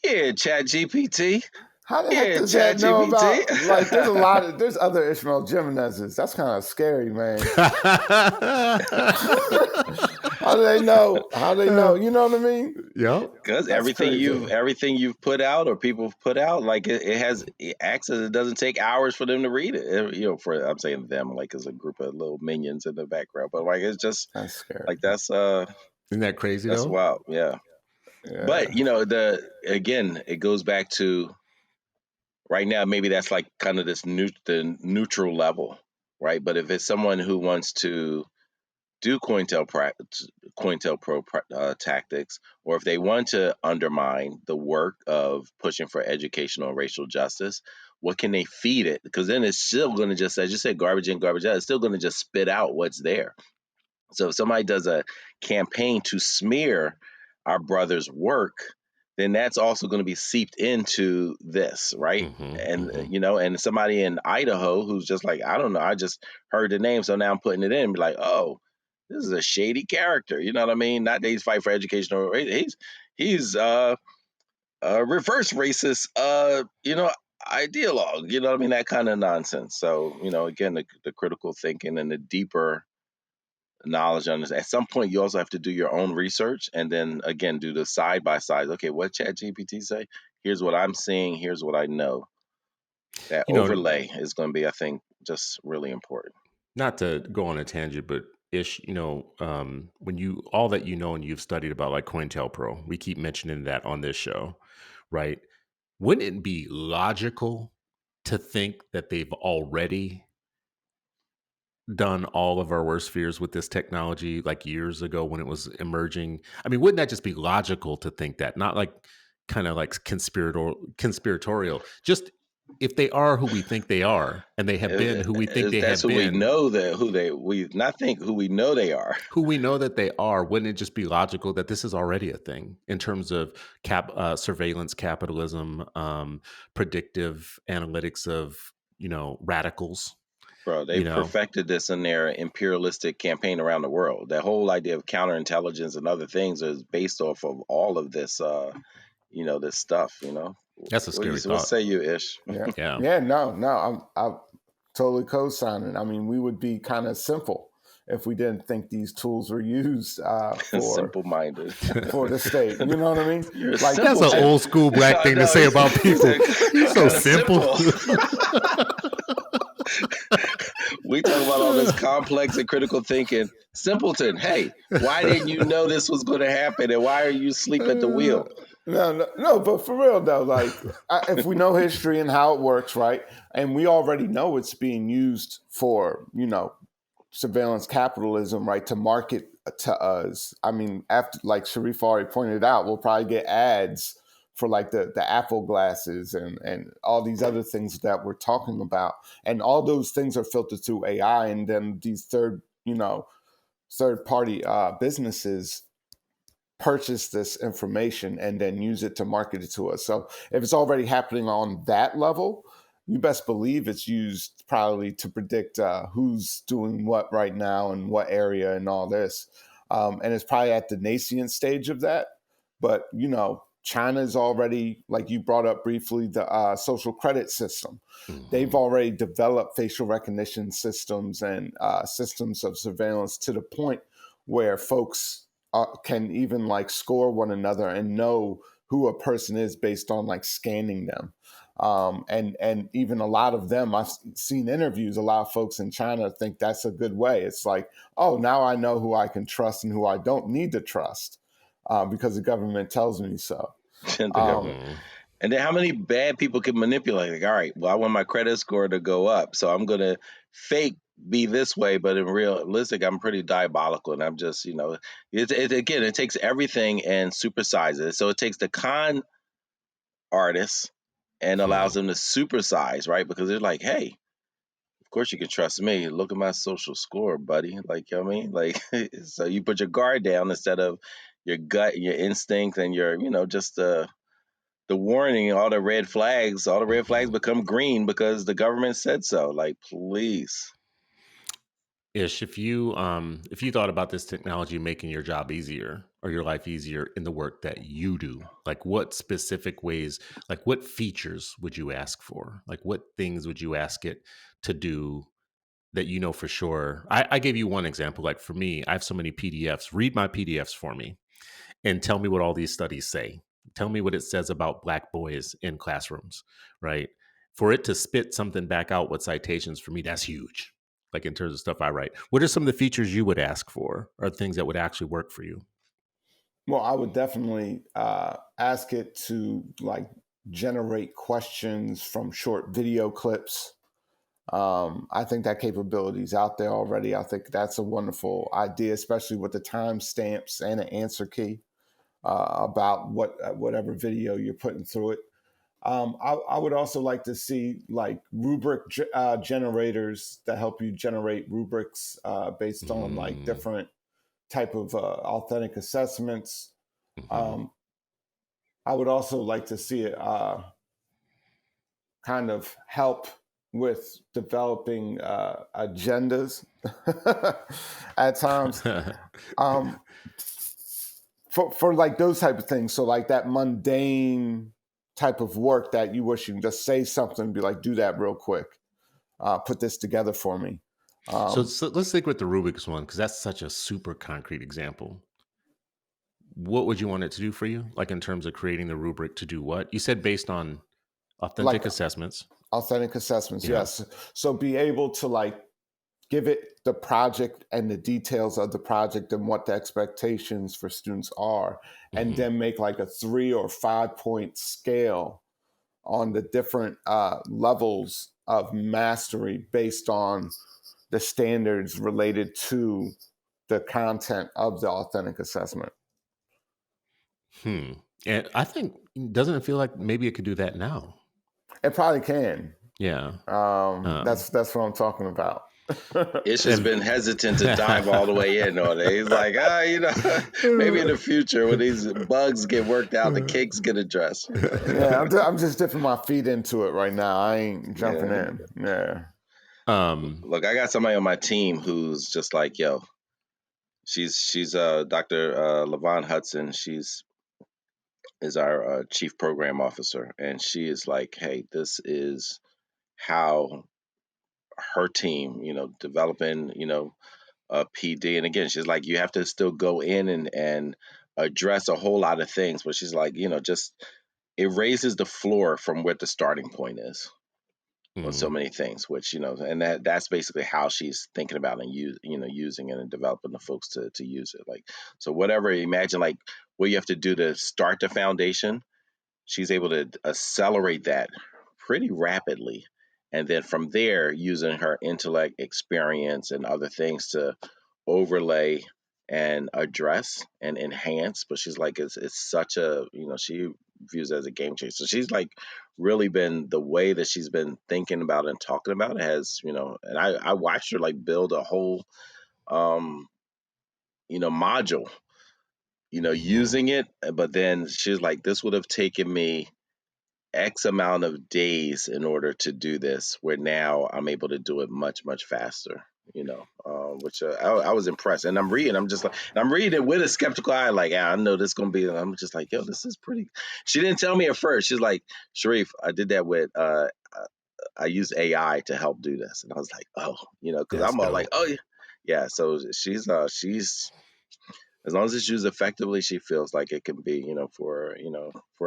Yeah, Chat GPT. How the heck Yeah, does Chat that know GPT. about? Like, there's other Ishmael Jimenez's. That's kind of scary, man. How do they know? How they know? You know what I mean? Yeah. Because That's crazy. everything you've put out or people have put out, like it has access. It doesn't take hours for them to read it. You know, for I'm saying them like as a group of little minions in the background, but like it's just That's scary. like Isn't that crazy that's though? wild. Yeah. But Yeah. you know, the again, it goes back to right now. Maybe that's like kind of the neutral level, right? But if it's someone who wants to do COINTELPRO tactics, or if they want to undermine the work of pushing for educational and racial justice, what can they feed it? Because then it's still going to just, as you said, garbage in, garbage out. It's still going to just spit out what's there. So if somebody does a campaign to smear our brother's work, then that's also going to be seeped into this, right? And you know, and somebody in Idaho who's just like, I don't know, I just heard the name, so now I'm putting it in, and be like, oh, this is a shady character. You know what I mean? Not that he's fighting for educational, he's a reverse racist, you know, ideologue. You know what I mean? That kind of nonsense. So you know, again, the critical thinking and the deeper knowledge on this. At some point, you also have to do your own research and then again do the side by side. Okay, what Chat GPT say? Here's what I'm seeing. Here's what I know. That You know, overlay is going to be, I think, just really important. not to go on a tangent, but Ish, when you all that you know and you've studied about like COINTELPRO, we keep mentioning that on this show, right? Wouldn't it be logical to think that they've already done all of our worst fears with this technology like years ago when it was emerging? I mean, wouldn't that just be logical to think that? Not like kind of like conspiratorial. Just if they are who we think they are and they have been who we think they That's have who we been, know that who they we not think who we know they are. who we know that they are, wouldn't it just be logical that this is already a thing in terms of surveillance capitalism, predictive analytics of radicals, Bro, you they've know? perfected this in their imperialistic campaign around the world. That whole idea of counterintelligence and other things is based off of all of this you know, this stuff, you know. That's a scary What thought. say you, Ish? Yeah. Yeah. Yeah. No. No. I'm totally co-signing. I mean, we would be kind of simple if we didn't think these tools were used Simple minded. for the state. You know what I mean? You're a Like, That's an and simpleton. old school black I thing to know. say about He people. said, You're so kind of simple. simple. We talk about all this complex and critical thinking. Simpleton, hey, why didn't you know this was going to happen? And why are you asleep at the wheel? No, but for real though, like if we know history and how it works, right, and we already know it's being used for, surveillance capitalism, right, to market to us. I mean, after like Sharif already pointed out, we'll probably get ads for like the Apple glasses and all these other things that we're talking about, and all those things are filtered through AI, and then these third party businesses purchase this information and then use it to market it to us. So if it's already happening on that level, you best believe it's used probably to predict who's doing what right now and what area and all this. And it's probably at the nascent stage of that. But, China is already, like you brought up briefly, the social credit system. They've Mhm. already developed facial recognition systems and systems of surveillance to the point where folks can even like score one another and know who a person is based on like scanning them. And even a lot of them, I've seen interviews, a lot of folks in China think that's a good way. It's like, oh, now I know who I can trust and who I don't need to trust because the government tells me so. The Um, government. And then how many bad people can manipulate? Like, all right, well, I want my credit score to go up, so I'm gonna fake be this way, but in realistic, I'm pretty diabolical, and I'm just, you know, again, it takes everything and supersizes it. So it takes the con artists and allows Mhm. them to supersize, right? Because they're like, hey, of course you can trust me. Look at my social score, buddy. Like, you know what I mean? Like, so you put your guard down instead of your gut and your instinct and your, you know, just the warning, all the red flags Mhm. become green because the government said so. Like, please. Ish, if you thought about this technology making your job easier or your life easier in the work that you do, like what specific ways, like what features would you ask for? Like what things would you ask it to do that you know for sure? I gave you one example. Like for me, I have so many PDFs. Read my PDFs for me and tell me what all these studies say. Tell me what it says about Black boys in classrooms, right? For it to spit something back out with citations, for me, that's huge. Like in terms of stuff I write. What are some of the features you would ask for or things that would actually work for you? Well, I would definitely ask it to like generate questions from short video clips. I think that capability is out there already. I think that's a wonderful idea, especially with the timestamps and an answer key about whatever video you're putting through it. I would also like to see like rubric generators that help you generate rubrics based on like Mm, different type of authentic assessments. mhm. Um, I would also like to see it kind of help with developing agendas at times um, for like those type of things. So like that mundane type of work that you wish you can just say something and be like, do that real quick, put this together for me. So, Um, so let's stick with the Rubik's one because that's such a super concrete example. What would you want it to do for you? Like in terms of creating the rubric to do what? You said based on like authentic assessments. authentic assessments, Yeah. yes. So be able to like give it the project and the details of the project and what the expectations for students are, and Hmm. then make like a 3 or 5 point scale on the different levels of mastery based on the standards related to the content of the authentic assessment. Hmm. And I think doesn't it feel like maybe it could do that now? It probably can. Yeah. That's Um, that's what I'm talking about. Ish has and been hesitant to dive all the way in on it. He's like, maybe in the future when these bugs get worked out, the kinks get addressed. Yeah, I'm just dipping my feet into it right now. I ain't jumping Yeah. in. Yeah. um, Look, I got somebody on my team who's just like, yo, she's Dr. Levon Hudson. She's is our chief program officer, and she is like, hey, this is how her team, developing, PD. And again, she's like, you have to still go in and address a whole lot of things, but she's like, just it raises the floor from where the starting point is on so mhm. many things, which and that's basically how she's thinking about and using it and developing the folks to use it. Like, so whatever, imagine like what you have to do to start the foundation, she's able to accelerate that pretty rapidly. And then from there, using her intellect, experience, and other things to overlay and address and enhance. But she's like, it's such a, she views it as a game changer. So she's like really been the way that she's been thinking about and talking about it has, and I watched her like build a whole, um, module, using it. But then she's like, this would have taken me X amount of days in order to do this, where now I'm able to do it much, much faster, which I was impressed. And I'm just like, and I'm reading it with a skeptical eye, like, I know this is going to be, and I'm just like, yo, this is pretty. She didn't tell me at first. She's like, Sharif, I did that with, I used AI to help do this. And I was like, oh, because That's I'm all like, dope. oh, yeah. Yeah. So she's, as long as it's used effectively, she feels like it can be, for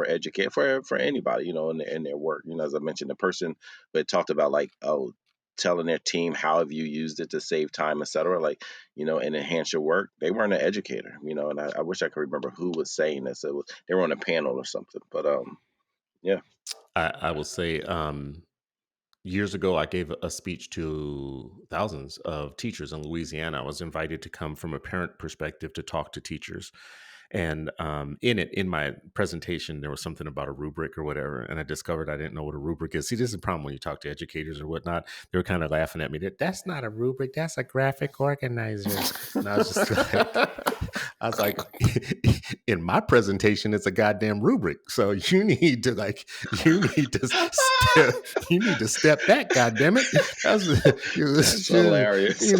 educate for anybody, in their work. As I mentioned, the person that talked about like, oh, telling their team how have you used it to save time, et cetera, like, and enhance your work. They weren't an educator, and I wish I could remember who was saying this. It was they were on a panel or something, but yeah. I will say, years ago, I gave a speech to thousands of teachers in Louisiana. I was invited to come from a parent perspective to talk to teachers. And in my presentation, there was something about a rubric or whatever. And I discovered I didn't know what a rubric is. See, this is a problem when you talk to educators or whatnot. They were kind of laughing at me. That's not a rubric. That's a graphic organizer. And I was just like, I was like, in my presentation, it's a goddamn rubric. So you need to step back. God damn it! That's That's hilarious.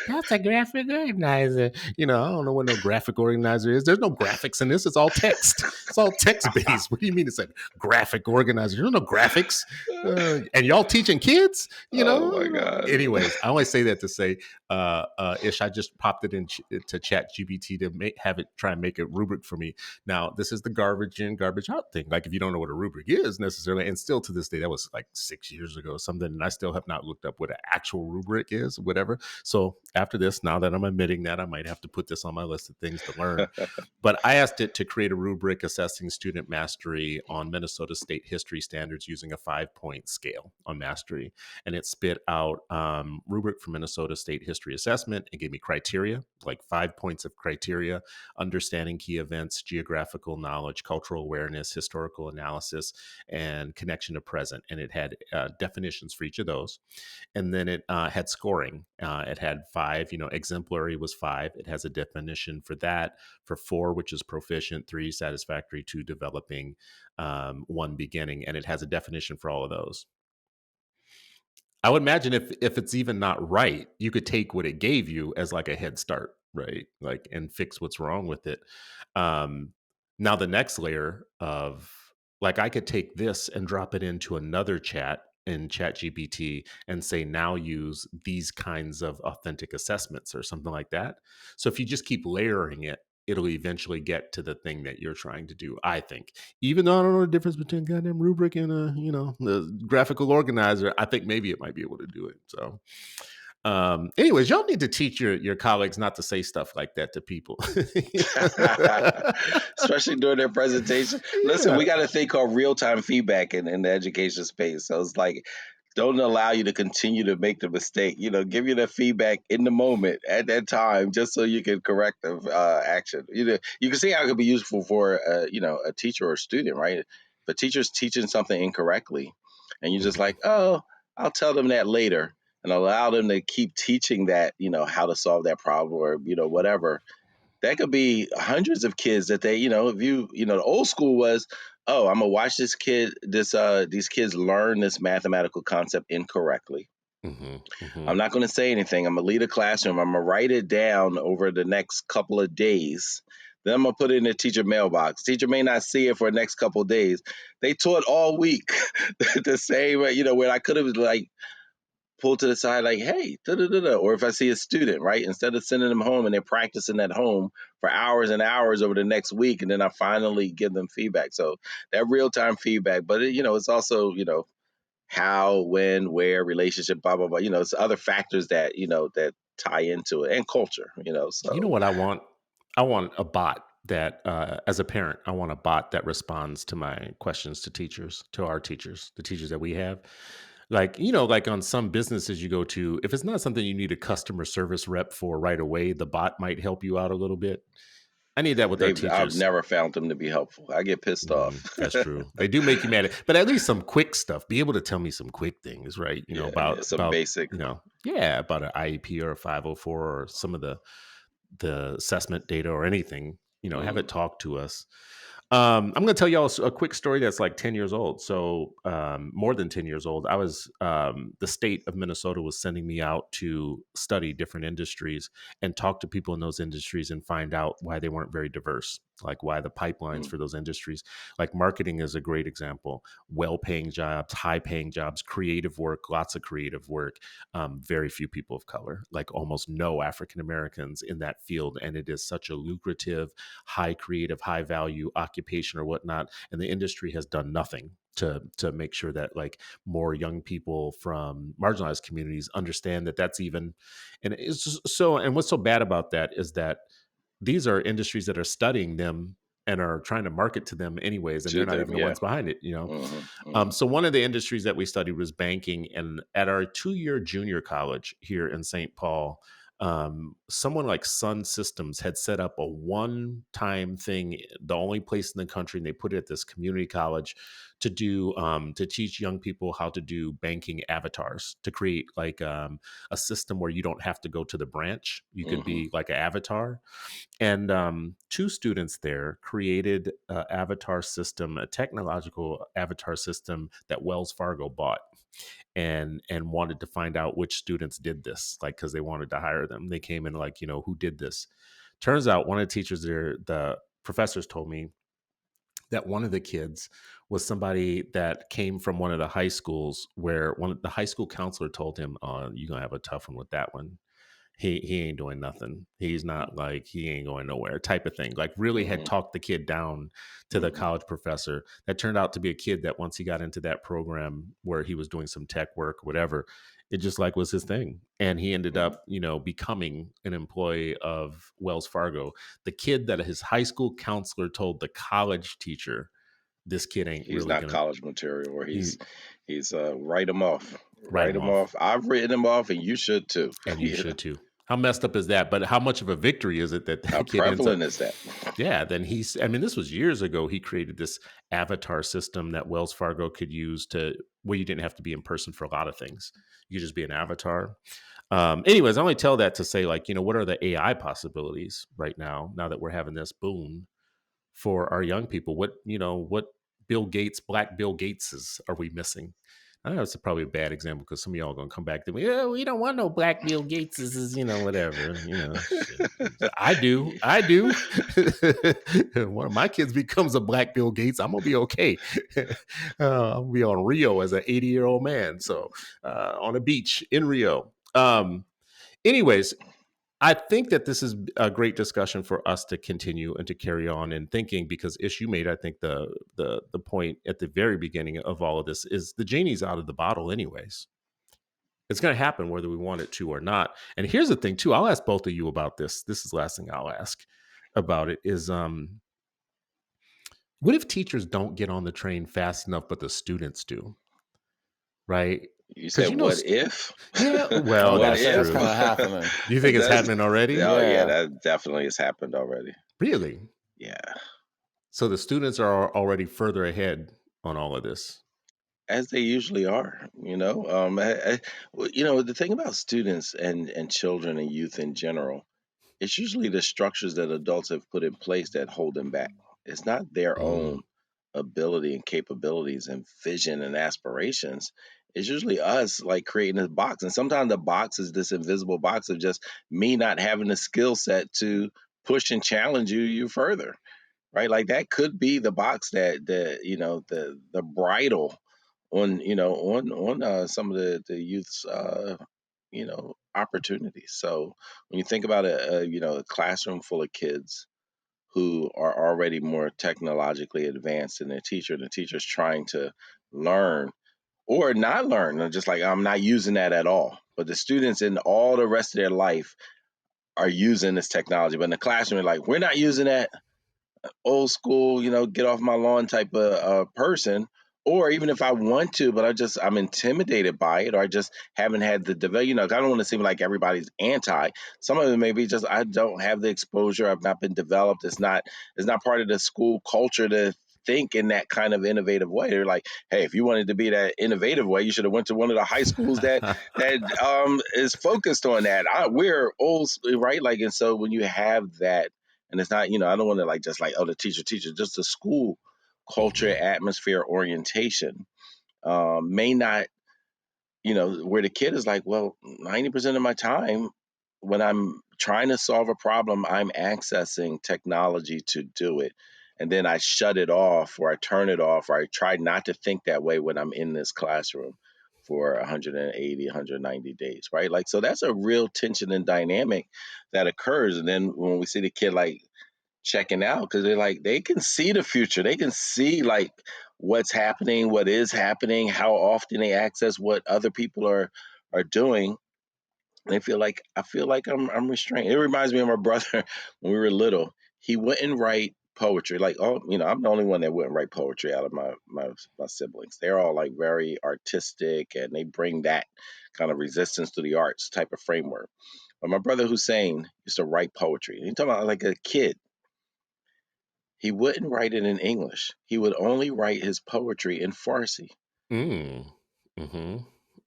that's a graphic organizer. I don't know what no graphic organizer is. There's no graphics in this. It's all text. It's all text based. What do you mean it's a graphic organizer? There's no graphics. And y'all teaching kids? Oh my God. Anyways, I only say that to say, Ish, I just popped it to Chat GPT to have it try and make a rubric for me. Now, this is the garbage in, garbage out thing. Like, if you don't know what a rubric is necessarily, and still to this day, that was like 6 years ago or something, and I still have not looked up what an actual rubric is, whatever. So after this, now that I'm admitting that, I might have to put this on my list of things to learn. But I asked it to create a rubric assessing student mastery on Minnesota state history standards using a 5-point scale on mastery. And it spit out rubric for Minnesota state history assessment. It gave me criteria, like 5 points of criteria: understanding key events, geographical knowledge, cultural awareness, historical analysis, and connection to present. And it had definitions for each of those. And then it had scoring. It had 5, exemplary was 5. It has a definition for that, for 4, which is proficient, 3, satisfactory, 2, developing, 1, beginning. And it has a definition for all of those. I would imagine if it's even not right, you could take what it gave you as like a head start, right? Like, and fix what's wrong with it. Um, Now the next layer of, like, I could take this and drop it into another chat in Chat GPT and say, now use these kinds of authentic assessments or something like that. So if you just keep layering it, it'll eventually get to the thing that you're trying to do, I think. Even though I don't know the difference between goddamn rubric and the graphical organizer, I think maybe it might be able to do it. So anyways, y'all need to teach your colleagues not to say stuff like that to people. Especially during their presentation. Listen, we got a thing called real-time feedback in the education space. So it's like, don't allow you to continue to make the mistake. Give you the feedback in the moment at that time, just so you can correct the action. You can see how it could be useful for a teacher or a student, right? If a teacher's teaching something incorrectly, and you're just like, oh, I'll tell them that later, and allow them to keep teaching that, how to solve that problem, or whatever. That could be hundreds of kids that they, if the old school was, oh, I'm gonna watch these kids learn this mathematical concept incorrectly. I'm not gonna say anything. I'm gonna lead a classroom. I'm gonna write it down over the next couple of days. Then I'm gonna put it in the teacher mailbox. Teacher may not see it for the next couple of days. They taught all week the same, when I could have like pull to the side like, hey, da, da, da, da. Or if I see a student, right, instead of sending them home and they're practicing at home for hours and hours over the next week, and then I finally give them feedback. So that real-time feedback, but it's also, how, when, where, relationship, blah, blah, blah. It's other factors that, that tie into it, and culture, You know so. what I want? I want a bot that, as a parent, I want a bot that responds to my questions to teachers, to our teachers, the teachers that we have. Like, like on some businesses you go to, if it's not something you need a customer service rep for right away, the bot might help you out a little bit. I need that with our I've teachers. never found them to be helpful. I get pissed off. That's true. They do make you mad, but at least some quick stuff. Be able to tell me some quick things, right? Yeah, some About basic. about an IEP or a 504 or some of the assessment data or anything. Have it talk to us. I'm going to tell y'all a quick story that's like 10 years old. So more than 10 years old. I was the state of Minnesota was sending me out to study different industries and talk to people in those industries and find out why they weren't very diverse, like why the pipelines for those industries, like marketing is a great example. Well-paying jobs, high-paying jobs, creative work, lots of creative work. Very few people of color, like almost no African Americans in that field, and it is such a lucrative, high creative, high value occupation or whatnot, and the industry has done nothing to make sure that like more young people from marginalized communities understand that that's even, and it's just so, and what's so bad about that is that these are industries that are studying them and are trying to market to them anyways, and To they're not them, even the yeah. ones behind it, Mm-hmm. So one of the industries that we studied was banking, and at our 2-year junior college here in St. Paul, Someone like Sun Systems had set up a one-time thing, the only place in the country, and they put it at this community college to do to teach young people how to do banking avatars, to create like a system where you don't have to go to the branch. You could Hmm. be like an avatar. And two students there created an avatar system, a technological avatar system that Wells Fargo bought, and wanted to find out which students did this, like because they wanted to hire them. They came in like, who did this? Turns out one of the teachers there, the professors told me that one of the kids was somebody that came from one of the high schools where one of the high school counselor told him, you're gonna have a tough one with that one. He ain't doing nothing. He's not, like, he ain't going nowhere type of thing. Like, really had Hmm. talked the kid down to the Hmm. college professor. That turned out to be a kid that once he got into that program where he was doing some tech work, whatever, it just like was his thing. And he ended Hmm. up, becoming an employee of Wells Fargo. The kid that his high school counselor told the college teacher, this kid ain't He's really not gonna, college material, or he he's write him off, write write him him off. off. I've written him off, and you should too. And you You know, should too. How messed up is that? But how much of a victory is it that how that kid ends up? prevalent is that? Yeah, then I mean, this was years ago. He created this avatar system that Wells Fargo could use to where you didn't have to be in person for a lot of things. You could just be an avatar. Anyways, I only tell that to say, like, what are the AI possibilities right now, now that we're having this boom for our young people? What Bill Gates, Black Bill Gateses are we missing? I know it's probably a bad example because some of y'all are gonna come back to me. Yeah, we don't want no Black Bill Gateses, whatever. Shit. I do. I do. One of my kids becomes a Black Bill Gates, I'm gonna be okay. I'll be on Rio as an 80-year-old man. So on a beach in Rio. Anyways, I think that this is a great discussion for us to continue and to carry on in thinking, because Ish, you made, I think, the point at the very beginning of all of this is the genie's out of the bottle anyways. It's going to happen whether we want it to or not. And here's the thing too, I'll ask both of you about this. This is the last thing I'll ask about it is what if teachers don't get on the train fast enough, but the students do, right? You Because said, "What if?" yeah, well, I'm about What to that's say that's if? kind true. of happening. Do you think it's That's happening already? oh yeah, Yeah. that definitely has happened already. Really? Yeah, So the students are already further ahead on all of this. as they usually are. The thing about students and children and youth in general, it's usually the structures that adults have put in place that hold them back. It's not their Mm, own ability and capabilities and vision and aspirations. It's usually us like creating this box. And sometimes the box is this invisible box of just me not having the skill set to push and challenge you further. Right? Like that could be the box that the bridle on some of the youth's opportunities. So when you think about a classroom full of kids who are already more technologically advanced than their teacher, and the teacher's trying to learn or not learn, or just like I'm not using that at all. But the students in all the rest of their life are using this technology. But in the classroom, they're like, we're not using that, old school, get off my lawn type of person. Or even if I want to, but I'm intimidated by it, or I just haven't had the develop. I don't want to seem like everybody's anti. Some of it may be just I don't have the exposure. I've not been developed. It's not part of the school culture to think in that kind of innovative way. They're like, hey, if you wanted to be that innovative way, you should have went to one of the high schools that is focused on that. We're old, right? Like, and so when you have that, and it's not, I don't want to like just like, oh, the teacher, just the school culture, mhm. atmosphere, orientation may not, where the kid is like, well, 90% of my time when I'm trying to solve a problem, I'm accessing technology to do it. And then I shut it off, or I turn it off, or I try not to think that way when I'm in this classroom for 180, 190 days, right? Like, so that's a real tension and dynamic that occurs. And then when we see the kid like checking out, because they're like they can see the future, they can see like what's happening, what is happening, how often they access what other people are doing. They feel like I feel like I'm restrained. It reminds me of my brother when we were little. He wouldn't write poetry. Like, oh, I'm the only one that wouldn't write poetry out of my siblings. They're all like very artistic, and they bring that kind of resistance to the arts type of framework. But my brother Hussein used to write poetry. You talking about like a kid. He wouldn't write it in English. He would only write his poetry in Farsi. Mm. Mm-hmm.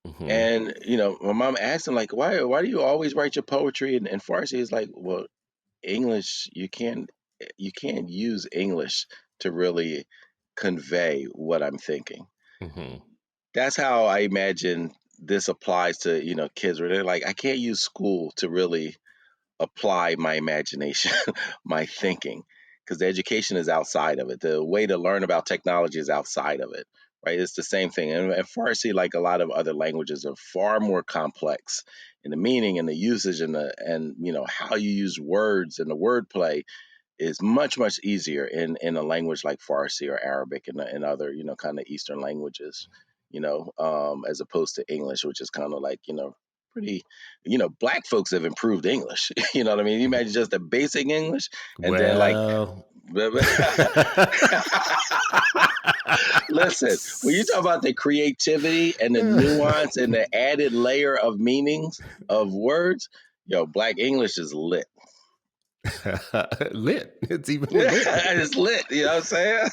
Mm-hmm. And my mom asked him like, why do you always write your poetry in Farsi? He's like, well, English, you can't use English to really convey what I'm thinking. Mm-hmm. That's how I imagine this applies to kids where they're like, I can't use school to really apply my imagination, my thinking, because the education is outside of it. The way to learn about technology is outside of it, right? It's the same thing. And Farsi, like a lot of other languages, are far more complex in the meaning and the usage and how you use words and the wordplay is much much easier in a language like Farsi or Arabic and other kind of Eastern languages, as opposed to English, which is kind of like pretty. Black folks have improved English. You know what I mean? You imagine just the basic English, and then like. Well. Listen, when you talk about the creativity and the nuance and the added layer of meanings of words, Black English is lit. Lit. It's even lit. It's lit. You know what I'm saying?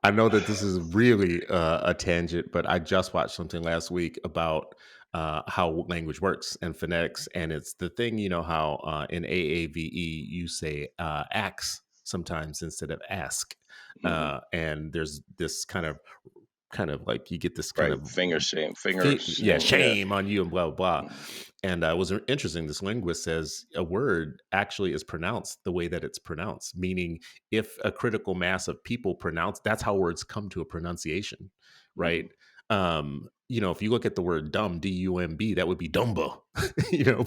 I know that this is really a tangent, but I just watched something last week about how language works and phonetics. And it's the thing, how in AAVE you say ax sometimes instead of ask. And there's this kind of like you get this kind Right. of Finger shame. Finger shame. shame on you and blah blah. And it was interesting. This linguist says a word actually is pronounced the way that it's pronounced, meaning if a critical mass of people pronounce, that's how words come to a pronunciation, right? If you look at the word dumb, D-U-M-B, that would be dumbo,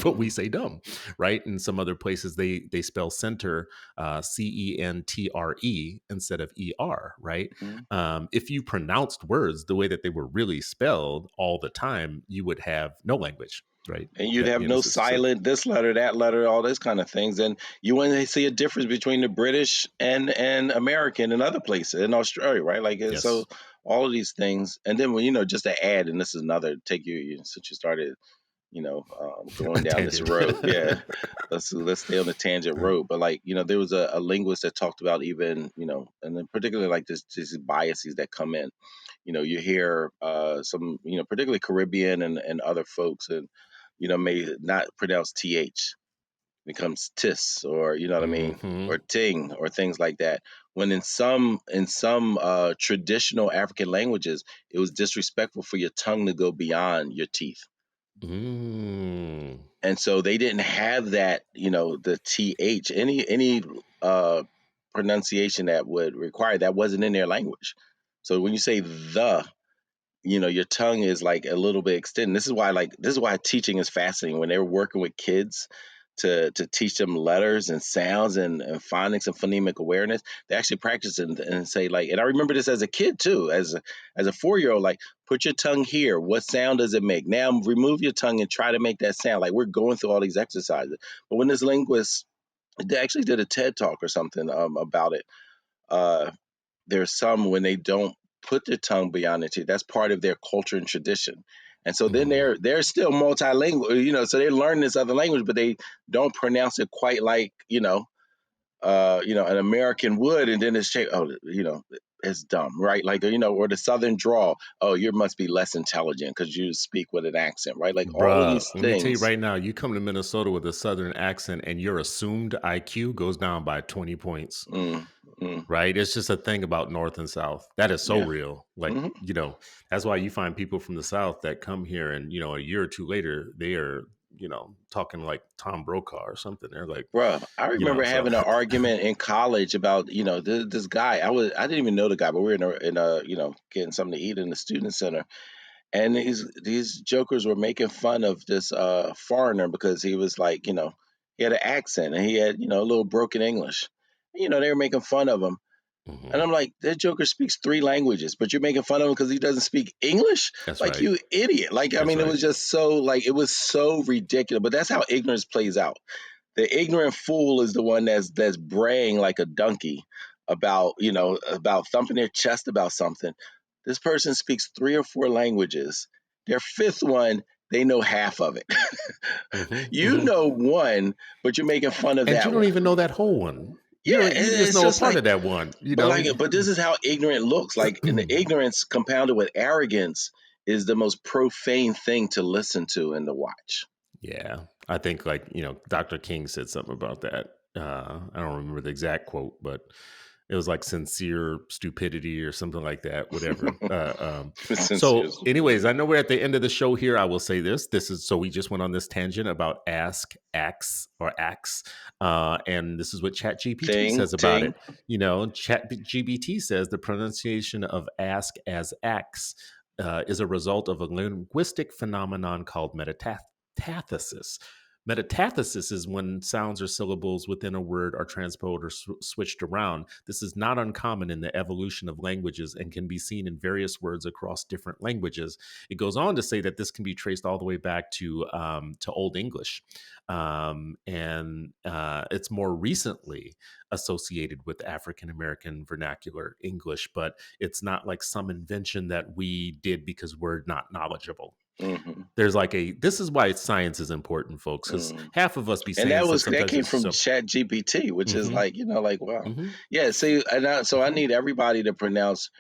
but we say dumb, right? In some other places, they spell center C-E-N-T-R-E instead of E-R, right? If you pronounced words the way that they were really spelled all the time, you would have no language. Right. And you'd have no silent, this letter, that letter, all those kind of things. And you wouldn't see a difference between the British and American and other places in Australia, right? Like, Yes. So all of these things. And then when, just to add, and this is another, take you, since you started, going down this road. Yeah. Let's stay on the tangent road. But like, there was a linguist that talked about even, and then particularly like these biases that come in. You hear some, particularly Caribbean and other folks and, may not pronounce TH, becomes tis, or you know what I mean, or ting, or things like that. When in some traditional African languages, it was disrespectful for your tongue to go beyond your teeth. And so they didn't have that, the TH, any pronunciation that would require that wasn't in their language. So when you say the, your tongue is like a little bit extended. This is why teaching is fascinating. When they're working with kids to teach them letters and sounds and phonics and phonemic awareness, they actually practice and say like, and I remember this as a kid too, as a 4-year-old, like, put your tongue here. What sound does it make? Now remove your tongue and try to make that sound. Like, we're going through all these exercises. But when this linguist, they actually did a TED talk or something about it. There's some when they don't put their tongue beyond their teeth. That's part of their culture and tradition. And so then they're still multilingual, so they're learning this other language, but they don't pronounce it quite like, an American would. And then it's it's dumb, right? Like, or the Southern drawl. Oh, you must be less intelligent because you speak with an accent, right? Like, all of these let things. me tell you right now, you come to Minnesota with a Southern accent and your assumed IQ goes down by 20 points. Right? It's just a thing about North and South. That is so real. Like, that's why you find people from the South that come here and, a year or two later, they are, talking like Tom Brokaw or something. They're like, bruh, I remember having an argument in college about, this guy. I didn't even know the guy, but we were in a getting something to eat in the student center. And these jokers were making fun of this foreigner because he was like, he had an accent and he had, a little broken English. They were making fun of him. And I'm like, that joker speaks 3 languages, but you're making fun of him because he doesn't speak English? That's like, right. You idiot. Like, I mean, it was just so, like, it was so ridiculous. But that's how ignorance plays out. The ignorant fool is the one that's braying like a donkey about, about thumping their chest about something. This person speaks 3 or 4 languages. Their fifth one, they know half of it. Hmm. You Hmm. know one, but you're making fun of And you that don't one. even know that whole one. Yeah, You just it's know a just part like, of that one. but this is how ignorant looks. Like, and the ignorance compounded with arrogance is the most profane thing to listen to and to watch. Yeah, I think like Dr. King said something about that. I don't remember the exact quote, but it was like sincere stupidity or something like that. Whatever. So, Sincerely. anyways, I know we're at the end of the show here. I will say this: this is so we just went on this tangent about ask, ax, or ax, and this is what ChatGPT Thing, says about it. ting. ChatGPT says the pronunciation of ask as ax is a result of a linguistic phenomenon called metathesis. Metathesis is when sounds or syllables within a word are transposed or switched around. This is not uncommon in the evolution of languages and can be seen in various words across different languages. It goes on to say that this can be traced all the way back to Old English, and it's more recently associated with African American vernacular English, but it's not like some invention that we did because we're not knowledgeable. Hmm. There's like this is why science is important, folks, because Mm. half of us be And saying stuff that sometimes came it's from so. Chat GPT, which is Hmm. like, like, wow. Hmm. Yeah, see, so I Hmm. need everybody to pronounce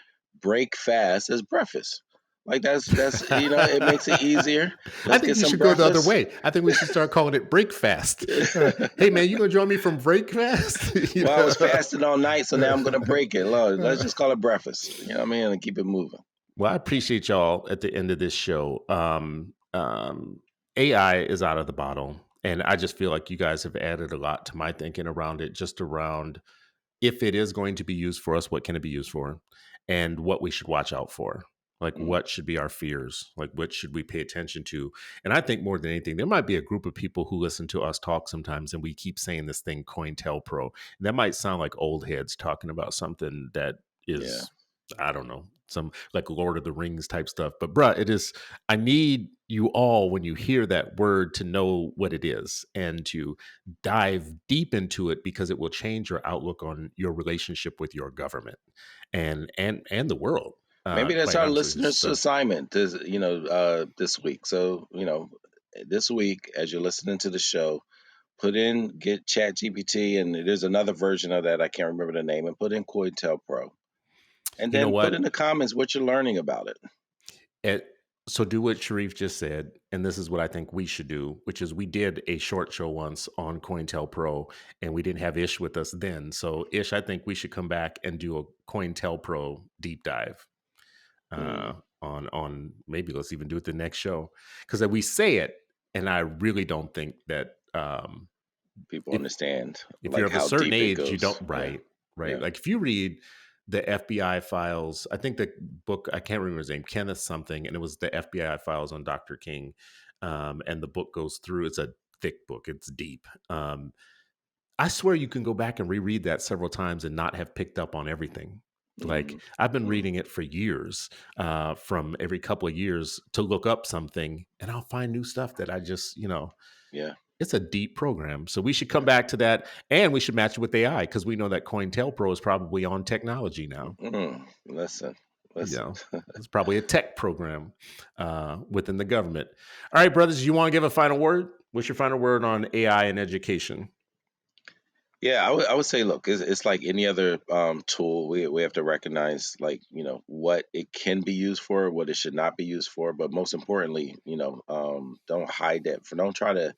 break fast as breakfast. Like that's it makes it easier. I Let's think get you some should go the other breakfast. way. I think we should start calling it break fast. Hey man, you gonna join me from break fast? Well, I was fasting all night, so now I'm gonna break it. Lord, let's just call it breakfast. You know what I mean? And keep it moving. Well, I appreciate y'all at the end of this show. AI is out of the bottle, and I just feel like you guys have added a lot to my thinking around it, just around if it is going to be used for us, what can it be used for? And what we should watch out for. Like, Mm, what should be our fears? Like, what should we pay attention to? And I think more than anything, there might be a group of people who listen to us talk sometimes, and we keep saying this thing, COINTELPRO. And that might sound like old heads talking about something that yeah. is, I don't know, some like Lord of the Rings type stuff. But, bruh, it is, I need you all, when you hear that word, to know what it is and to dive deep into it, because it will change your outlook on your relationship with your government and the world, Maybe that's quite our honestly. listeners' So assignment this week. So, this week, as you're listening to the show, get Chat GPT, and there's another version of that. I can't remember the name, and put in COINTELPRO. And you know then put in what? the comments what you're learning about it. It, so do what Sharif just said, and this is what I think we should do, which is we did a short show once on COINTELPRO, and we didn't have Ish with us then. So Ish, I think we should come back and do a COINTELPRO deep dive. Mm, On maybe let's even do it the next show, because we say it, and I really don't think that people if understand if you're like of a how certain deep it age, you goes. don't. Yeah, Right, yeah. like if you read the FBI files, I think the book, I can't remember his name, Kenneth something, and it was the FBI files on Dr. King, and the book goes through. It's a thick book, it's deep. I swear you can go back and reread that several times and not have picked up on everything. Like Mm, I've been mm, reading it for years, from every couple of years to look up something, and I'll find new stuff that I just, yeah, it's a deep program. So we should come yeah. back to that, and we should match it with AI, because we know that COINTELPRO is probably on technology now. Listen, You listen. know, it's probably a tech program within the government. All right, brothers, you want to give a final word? What's your final word on AI and education? Yeah, I would say, look, it's like any other tool. We have to recognize, like, what it can be used for, what it should not be used for, but most importantly, don't hide that. Don't try to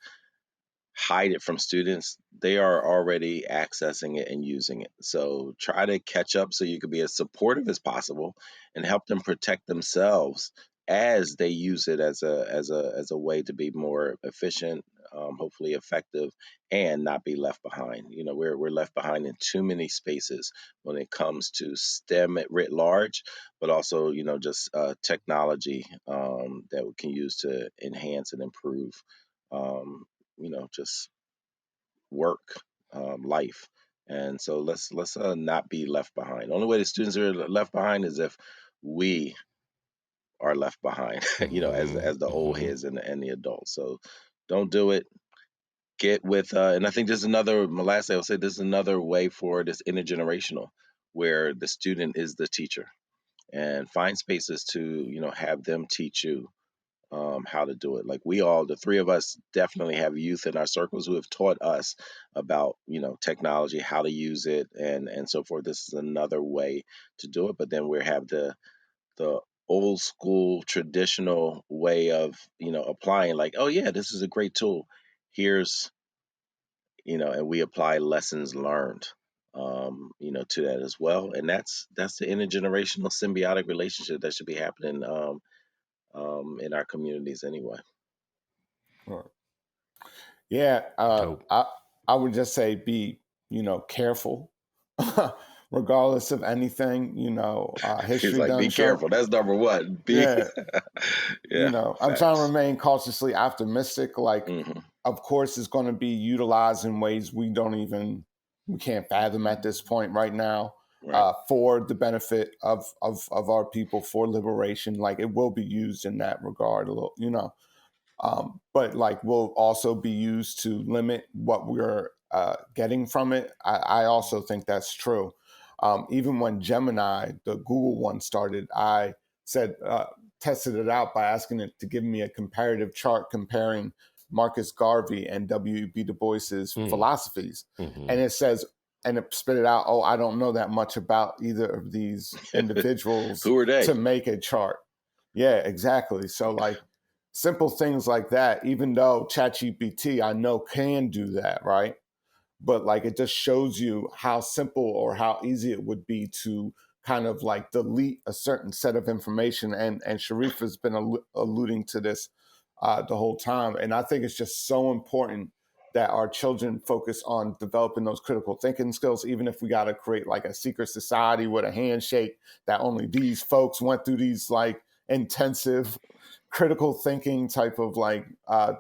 hide it from students. They are already accessing it and using it. So try to catch up so you can be as supportive as possible and help them protect themselves as they use it as a way to be more efficient, hopefully effective, and not be left behind. We're left behind in too many spaces when it comes to STEM at writ large, but also just technology that we can use to enhance and improve just work, life. And so let's not be left behind. The only way the students are left behind is if we are left behind, as Hmm. the old Hmm. heads and the adults. So don't do it. get with, and I think there's another, my last thing I'll say, there's another way for this intergenerational where the student is the teacher, and find spaces to, have them teach you how to do it. Like we all, the three of us, definitely have youth in our circles who have taught us about, technology, how to use it, and so forth. This is another way to do it. But then we have the old school traditional way of, applying. Like, oh yeah, this is a great tool. Here's, and we apply lessons learned. To that as well, and that's the intergenerational symbiotic relationship that should be happening in our communities anyway. Right. Yeah, Dope. I would just say be careful, regardless of anything. He's History like, done be show. careful. That's number one. Be Yeah, yeah, I'm trying to facts. remain cautiously optimistic. Like, Hmm. of course, it's going to be utilized in ways we can't fathom at this point right now. Right. For the benefit of our people, for liberation, like it will be used in that regard. A little. But like will also be used to limit what we're getting from it. I also think that's true. Even when Gemini, the Google one, started, I said tested it out by asking it to give me a comparative chart comparing Marcus Garvey and W.E.B. Du Bois's philosophies, and it says. And it spit it out. Oh, I don't know that much about either of these individuals Who are they? to make a chart. Yeah, exactly. So like simple things like that, even though ChatGPT I know can do that, right? But like it just shows you how simple or how easy it would be to kind of like delete a certain set of information. And Sharif has been alluding to this the whole time. And I think it's just so important that our children focus on developing those critical thinking skills, even if we got to create like a secret society with a handshake that only these folks went through these like intensive critical thinking type of like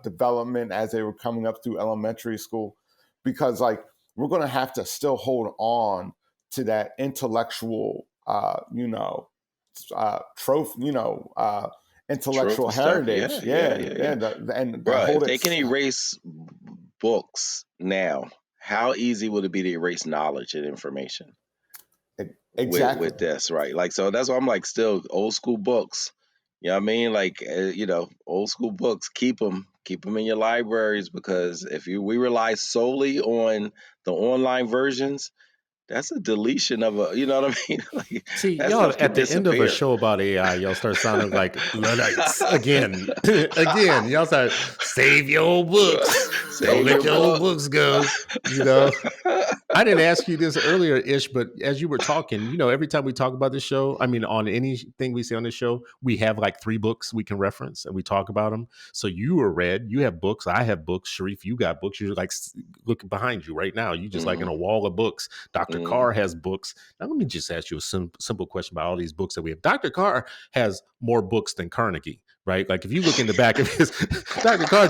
development as they were coming up through elementary school, because like we're going to have to still hold on to that intellectual trophy, intellectual Trophy stuff. heritage. Yeah, yeah, Yeah, yeah, yeah. yeah, and Bro, hold if it. they can erase books now, how easy would it be to erase knowledge and information Exactly. with this, right? Like, so that's why I'm like, still old school books. You know what I mean? Like, old school books, keep them in your libraries, because if we rely solely on the online versions, that's a deletion of a, you know what I mean? Like See, that y'all stuff can at the end of a disappear. show about AI, y'all start sounding like Luddites again. Again, y'all start save your old books. Don't Save let your your old book. books go. You know, I didn't ask you this earlier, Ish, but as you were talking, every time we talk about this show, I mean, on anything we say on this show, we have like 3 books we can reference and we talk about them. So you are read, you have books, I have books. Sharif, you got books. You're like looking behind you right now. You just like in Hmm. a wall of books. Dr. Hmm. Carr has books. Now, let me just ask you a simple question about all these books that we have. Dr. Carr has more books than Carnegie, right? Like if you look in the back of his, Dr. Carr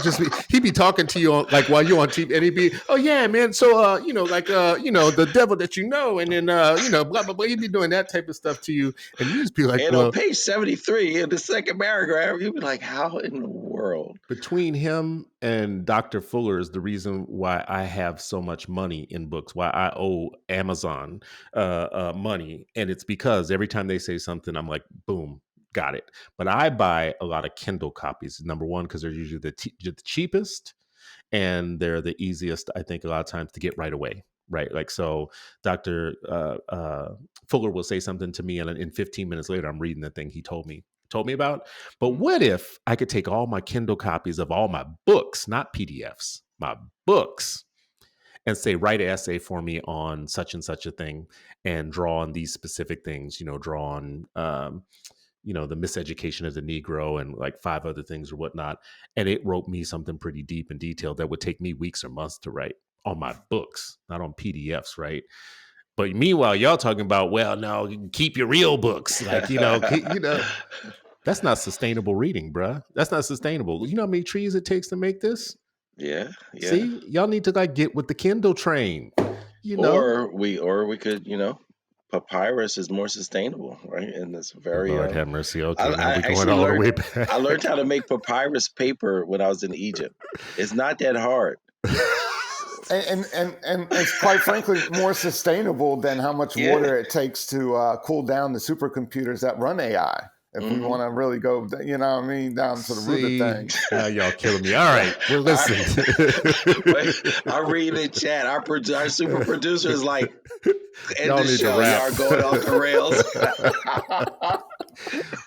he'd be talking to you on, like while you're on TV, and he'd be, oh yeah, man. So, the devil that and then, blah, blah, blah. He'd be doing that type of stuff to you. And you just be like, And on well, page 73 in the second paragraph, you'd be like, how in the world? between him and Dr. Fuller is the reason why I have so much money in books, why I owe Amazon money. And it's because every time they say something, I'm like, boom, got it. But I buy a lot of Kindle copies. Number one, because they're usually the cheapest and they're the easiest, I think, a lot of times to get right away. Right. Like, so Dr. Fuller will say something to me, and in 15 minutes later, I'm reading the thing he told me about. But what if I could take all my Kindle copies of all my books, not PDFs, my books, and say, write an essay for me on such and such a thing and draw on these specific things, draw on, the miseducation of the Negro and like 5 other things or whatnot. And it wrote me something pretty deep and detailed that would take me weeks or months to write on my books, not on PDFs, right? But meanwhile, y'all talking about, well, no, you can keep your real books. Like, that's not sustainable reading, bruh. That's not sustainable. You know how many trees it takes to make this? Yeah, yeah. See, y'all need to like get with the Kindle train. Or we could, papyrus is more sustainable, right? And it's very Lord have mercy. I, Okay, now I we going actually all the learned way back. I learned how to make papyrus paper when I was in Egypt. It's not that hard. And it's quite frankly more sustainable than how much Yeah. water it takes to cool down the supercomputers that run AI. If we want to really go, you know what I mean, down to the root of See, things. now y'all killing me. All right. Well, listen. Wait, I read in chat. Our super producer is like, end Y'all the need to show. wrap. Y'all going off the rails.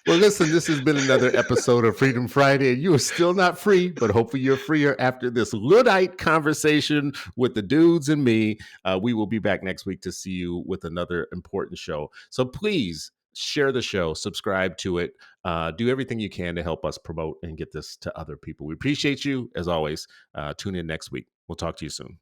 Well, listen, this has been another episode of Freedom Friday, and you are still not free, but hopefully you're freer after this Luddite conversation with the dudes and me. We will be back next week to see you with another important show. So please share the show, subscribe to it, do everything you can to help us promote and get this to other people. We appreciate you, as always. Tune in next week. We'll talk to you soon.